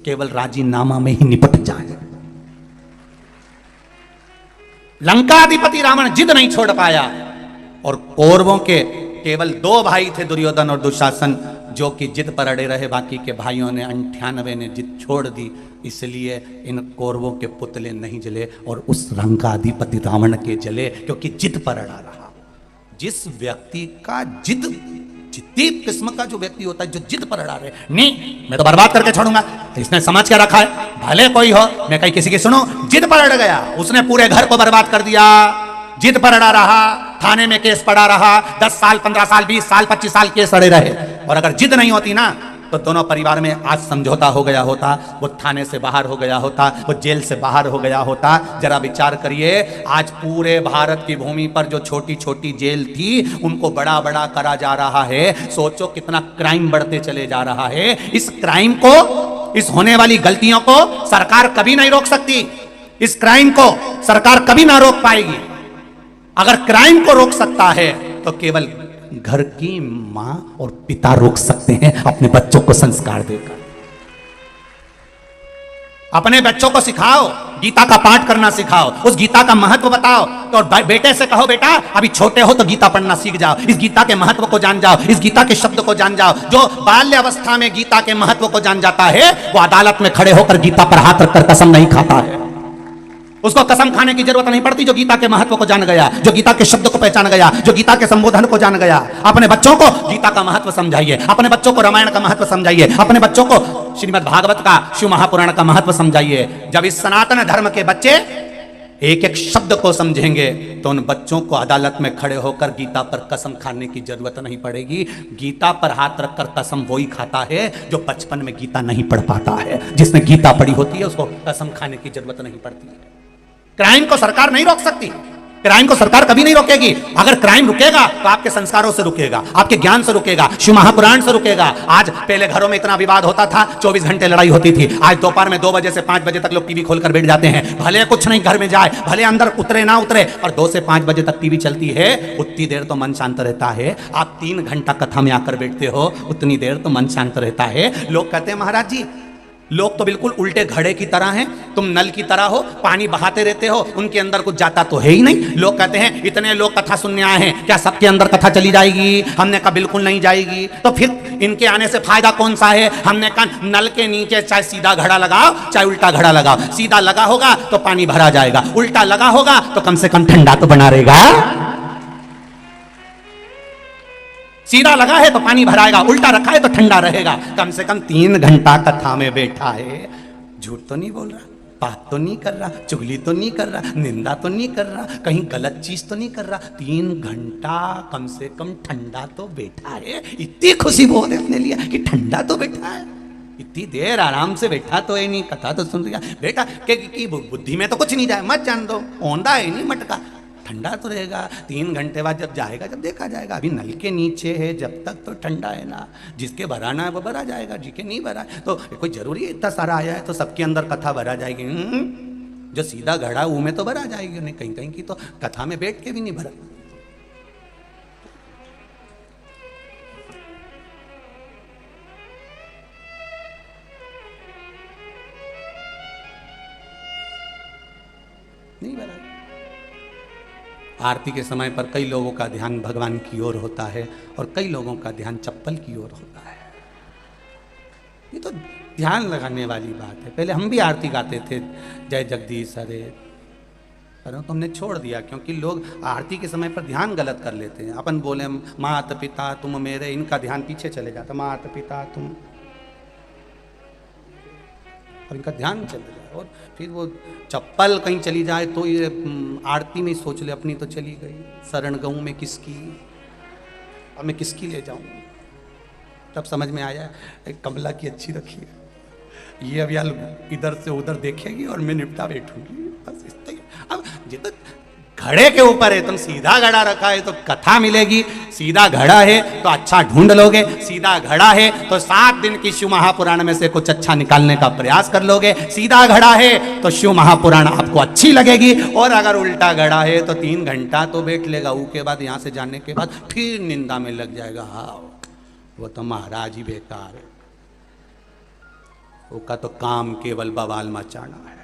केवल राजीनामा में ही निपट जाए। लंकाधिपति रावण जिद नहीं छोड़ पाया और कौरवों के केवल 2 भाई थे, दुर्योधन और दुशासन, जो कि जिद पर अड़े रहे। बाकी के भाइयों ने 98 ने जिद छोड़ दी, इसलिए इन कौरवों के पुतले नहीं जले और उस लंकाधिपति रावण के जले, क्योंकि जिद पर अड़ा रहा। जिस व्यक्ति का जिद्दी किस्म का जो व्यक्ति होता है, जो जिद पर अड़ा रहे, नहीं मैं तो बर्बाद करके छोड़ूंगा, इसने समझ के रखा है भले कोई हो, मैं कहीं किसी की सुनो, जिद पर अड़ गया, उसने पूरे घर को बर्बाद कर दिया, जिद पर अड़ा रहा, थाने में केस पड़ा रहा, 10 साल 15 साल 20 साल 25 साल केस अड़े रहे। और अगर जिद नहीं होती ना तो दोनों परिवार में आज समझौता हो गया होता, वो थाने से बाहर हो गया होता, वो जेल से बाहर हो गया होता। जरा विचार करिए, आज पूरे भारत की भूमि पर जो छोटी छोटी जेल थी उनको बड़ा बड़ा करा जा रहा है। सोचो कितना क्राइम बढ़ते चले जा रहा है। इस क्राइम को, इस होने वाली गलतियों को सरकार कभी नहीं रोक सकती, इस क्राइम को सरकार कभी ना रोक पाएगी। अगर क्राइम को रोक सकता है तो केवल घर की मां और पिता रोक सकते हैं, अपने बच्चों को संस्कार देकर। अपने बच्चों को सिखाओ, गीता का पाठ करना सिखाओ, उस गीता का महत्व बताओ। तो बेटे से कहो, बेटा अभी छोटे हो तो गीता पढ़ना सीख जाओ, इस गीता के महत्व को जान जाओ, इस गीता के शब्द को जान जाओ। जो बाल्य अवस्था में गीता के महत्व को जान जाता है वो अदालत में खड़े होकर गीता पर हाथ रखकर कसम नहीं खाता है। उसको कसम खाने की जरूरत नहीं पड़ती, जो गीता के महत्व को जान गया, जो गीता के शब्द को पहचान गया, जो गीता के संबोधन को जान गया। अपने बच्चों को गीता का महत्व समझाइए, अपने बच्चों को रामायण का महत्व समझाइए, अपने बच्चों को श्रीमद् भागवत का, शिव महापुराण का महत्व समझाइए। जब इस सनातन धर्म के बच्चे एक एक शब्द को समझेंगे तो उन बच्चों को अदालत में खड़े होकर गीता पर कसम खाने की जरूरत नहीं पड़ेगी। गीता पर हाथ रखकर कसम वही खाता है जो बचपन में गीता नहीं पढ़ पाता है। जिसने गीता पढ़ी होती है उसको कसम खाने की जरूरत नहीं पड़ती है। क्राइम को सरकार नहीं रोक सकती, क्राइम को सरकार कभी नहीं रोकेगी। अगर क्राइम रुकेगा तो आपके संस्कारों से रुकेगा, आपके ज्ञान से रुकेगा, शिव महापुराण से रुकेगा। आज पहले घरों में इतना विवाद होता था, 24 घंटे लड़ाई होती थी। आज दोपहर में 2 बजे से 5 बजे तक लोग टीवी खोलकर बैठ जाते हैं। भले कुछ नहीं घर में जाए, भले अंदर उतरे ना उतरे, और 2 से 5 बजे तक टीवी चलती है, उतनी देर तो मन शांत रहता है। आप 3 घंटा कथा में आकर बैठते हो, उतनी देर तो मन शांत रहता है। लोग कहते हैं महाराज जी लोग तो बिल्कुल उल्टे घड़े की तरह हैं, तुम नल की तरह हो, पानी बहाते रहते हो, उनके अंदर कुछ जाता तो है ही नहीं। लोग कहते हैं इतने लोग कथा सुनने आए हैं, क्या सबके अंदर कथा चली जाएगी? हमने कहा बिल्कुल नहीं जाएगी। तो फिर इनके आने से फायदा कौन सा है? हमने कहा नल के नीचे चाहे सीधा घड़ा लगाओ चाहे उल्टा घड़ा लगाओ, सीधा लगा होगा तो पानी भरा जाएगा, उल्टा लगा होगा तो कम से कम ठंडा तो बना रहेगा। सीधा लगा है तो पानी भराएगा, उल्टा रखा है तो ठंडा रहेगा। कम से कम 3 घंटा कथा में बैठा है, झूठ तो नहीं बोल रहा, बात तो नहीं कर रहा, चुगली तो नहीं कर रहा, निंदा तो नहीं कर रहा, कहीं गलत चीज तो नहीं कर रहा। 3 घंटा कम से कम ठंडा तो बैठा है। इतनी खुशी बहुत है अपने लिए कि ठंडा तो बैठा है, इतनी देर आराम से बैठा तो है नहीं, कथा तो सुन रहा बेटा कि बुद्धि में तो कुछ नहीं जाए, मत जान दो, औंधा है नहीं मटका, ठंडा तो रहेगा। 3 घंटे बाद जब जाएगा जब देखा जाएगा। अभी नल के नीचे है जब तक तो ठंडा है ना, जिसके भराना है वो भरा जाएगा, जिसके नहीं भरा है तो कोई जरूरी है इतना सारा आया है तो सबके अंदर कथा भरा जाएगी? जो सीधा घड़ा वो में तो भरा जाएगी, उन्हें कहीं कहीं की तो कथा में बैठ के भी नहीं भरा। नहीं भरा। आरती के समय पर कई लोगों का ध्यान भगवान की ओर होता है और कई लोगों का ध्यान चप्पल की ओर होता है। ये तो ध्यान लगाने वाली बात है। पहले हम भी आरती गाते थे, जय जगदीश हरे, पर तो हमने छोड़ दिया क्योंकि लोग आरती के समय पर ध्यान गलत कर लेते हैं। अपन बोले मात पिता तुम मेरे, इनका ध्यान पीछे चले जाता, मात पिता तुम, और इनका ध्यान चले जाए और फिर वो चप्पल कहीं चली जाए तो ये आरती में सोच ले अपनी तो चली गई, शरण गऊँ में किसकी, अब मैं किसकी ले जाऊँ? तब समझ में आया कमला की अच्छी रखी है, ये अब यार इधर से उधर देखेगी और मैं निपटा बैठूंगी, बस इतना ही। अब जितना घड़े के ऊपर है, तुम सीधा घड़ा रखा है तो कथा मिलेगी, सीधा घड़ा है तो अच्छा ढूंढ लोगे, सीधा घड़ा है तो 7 दिन की शिव महापुराण में से कुछ अच्छा निकालने का प्रयास कर लोगे, सीधा घड़ा है तो शिव महापुराण आपको अच्छी लगेगी। और अगर उल्टा घड़ा है तो 3 घंटा तो बैठ लेगा, उसके बाद यहाँ से जाने के बाद फिर निंदा में लग जाएगा, हाँ वो तो महाराज ही बेकार है, उसका तो काम केवल बवाल मचाना है।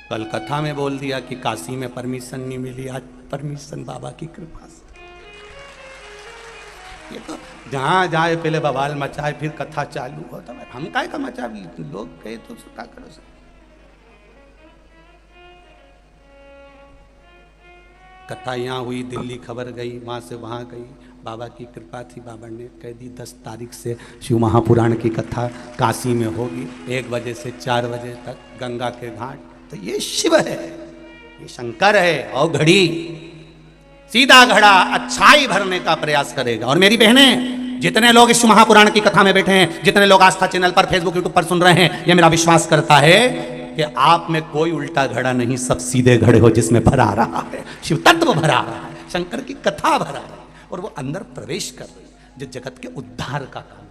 कल कथा में बोल दिया कि काशी में परमिशन नहीं मिली, आज परमिशन बाबा की कृपा से। ये तो जहाँ जाए पहले बवाल मचाए फिर कथा चालू हो, तो हम काय का मचा, लोग कहे तो क्या करो। कथा यहाँ हुई, दिल्ली खबर गई, वहाँ से वहाँ गई, बाबा की कृपा थी, बाबा ने कह दी 10 तारीख से शिव महापुराण की कथा काशी में होगी 1 बजे से 4 बजे तक गंगा के घाट। तो ये शिव है, ये शंकर है। और घड़ी सीधा घड़ा अच्छाई भरने का प्रयास करेगा। और मेरी बहनें, जितने लोग इस महापुराण की कथा में बैठे हैं, जितने लोग आस्था चैनल पर, फेसबुक, यूट्यूब पर सुन रहे हैं, ये मेरा विश्वास करता है कि आप में कोई उल्टा घड़ा नहीं, सब सीधे घड़े हो जिसमें भरा रहा है, शिव तत्व भरा रहा है, शंकर की कथा भरा है, और वो अंदर प्रवेश कर रही है जो जगत के उद्धार का काम।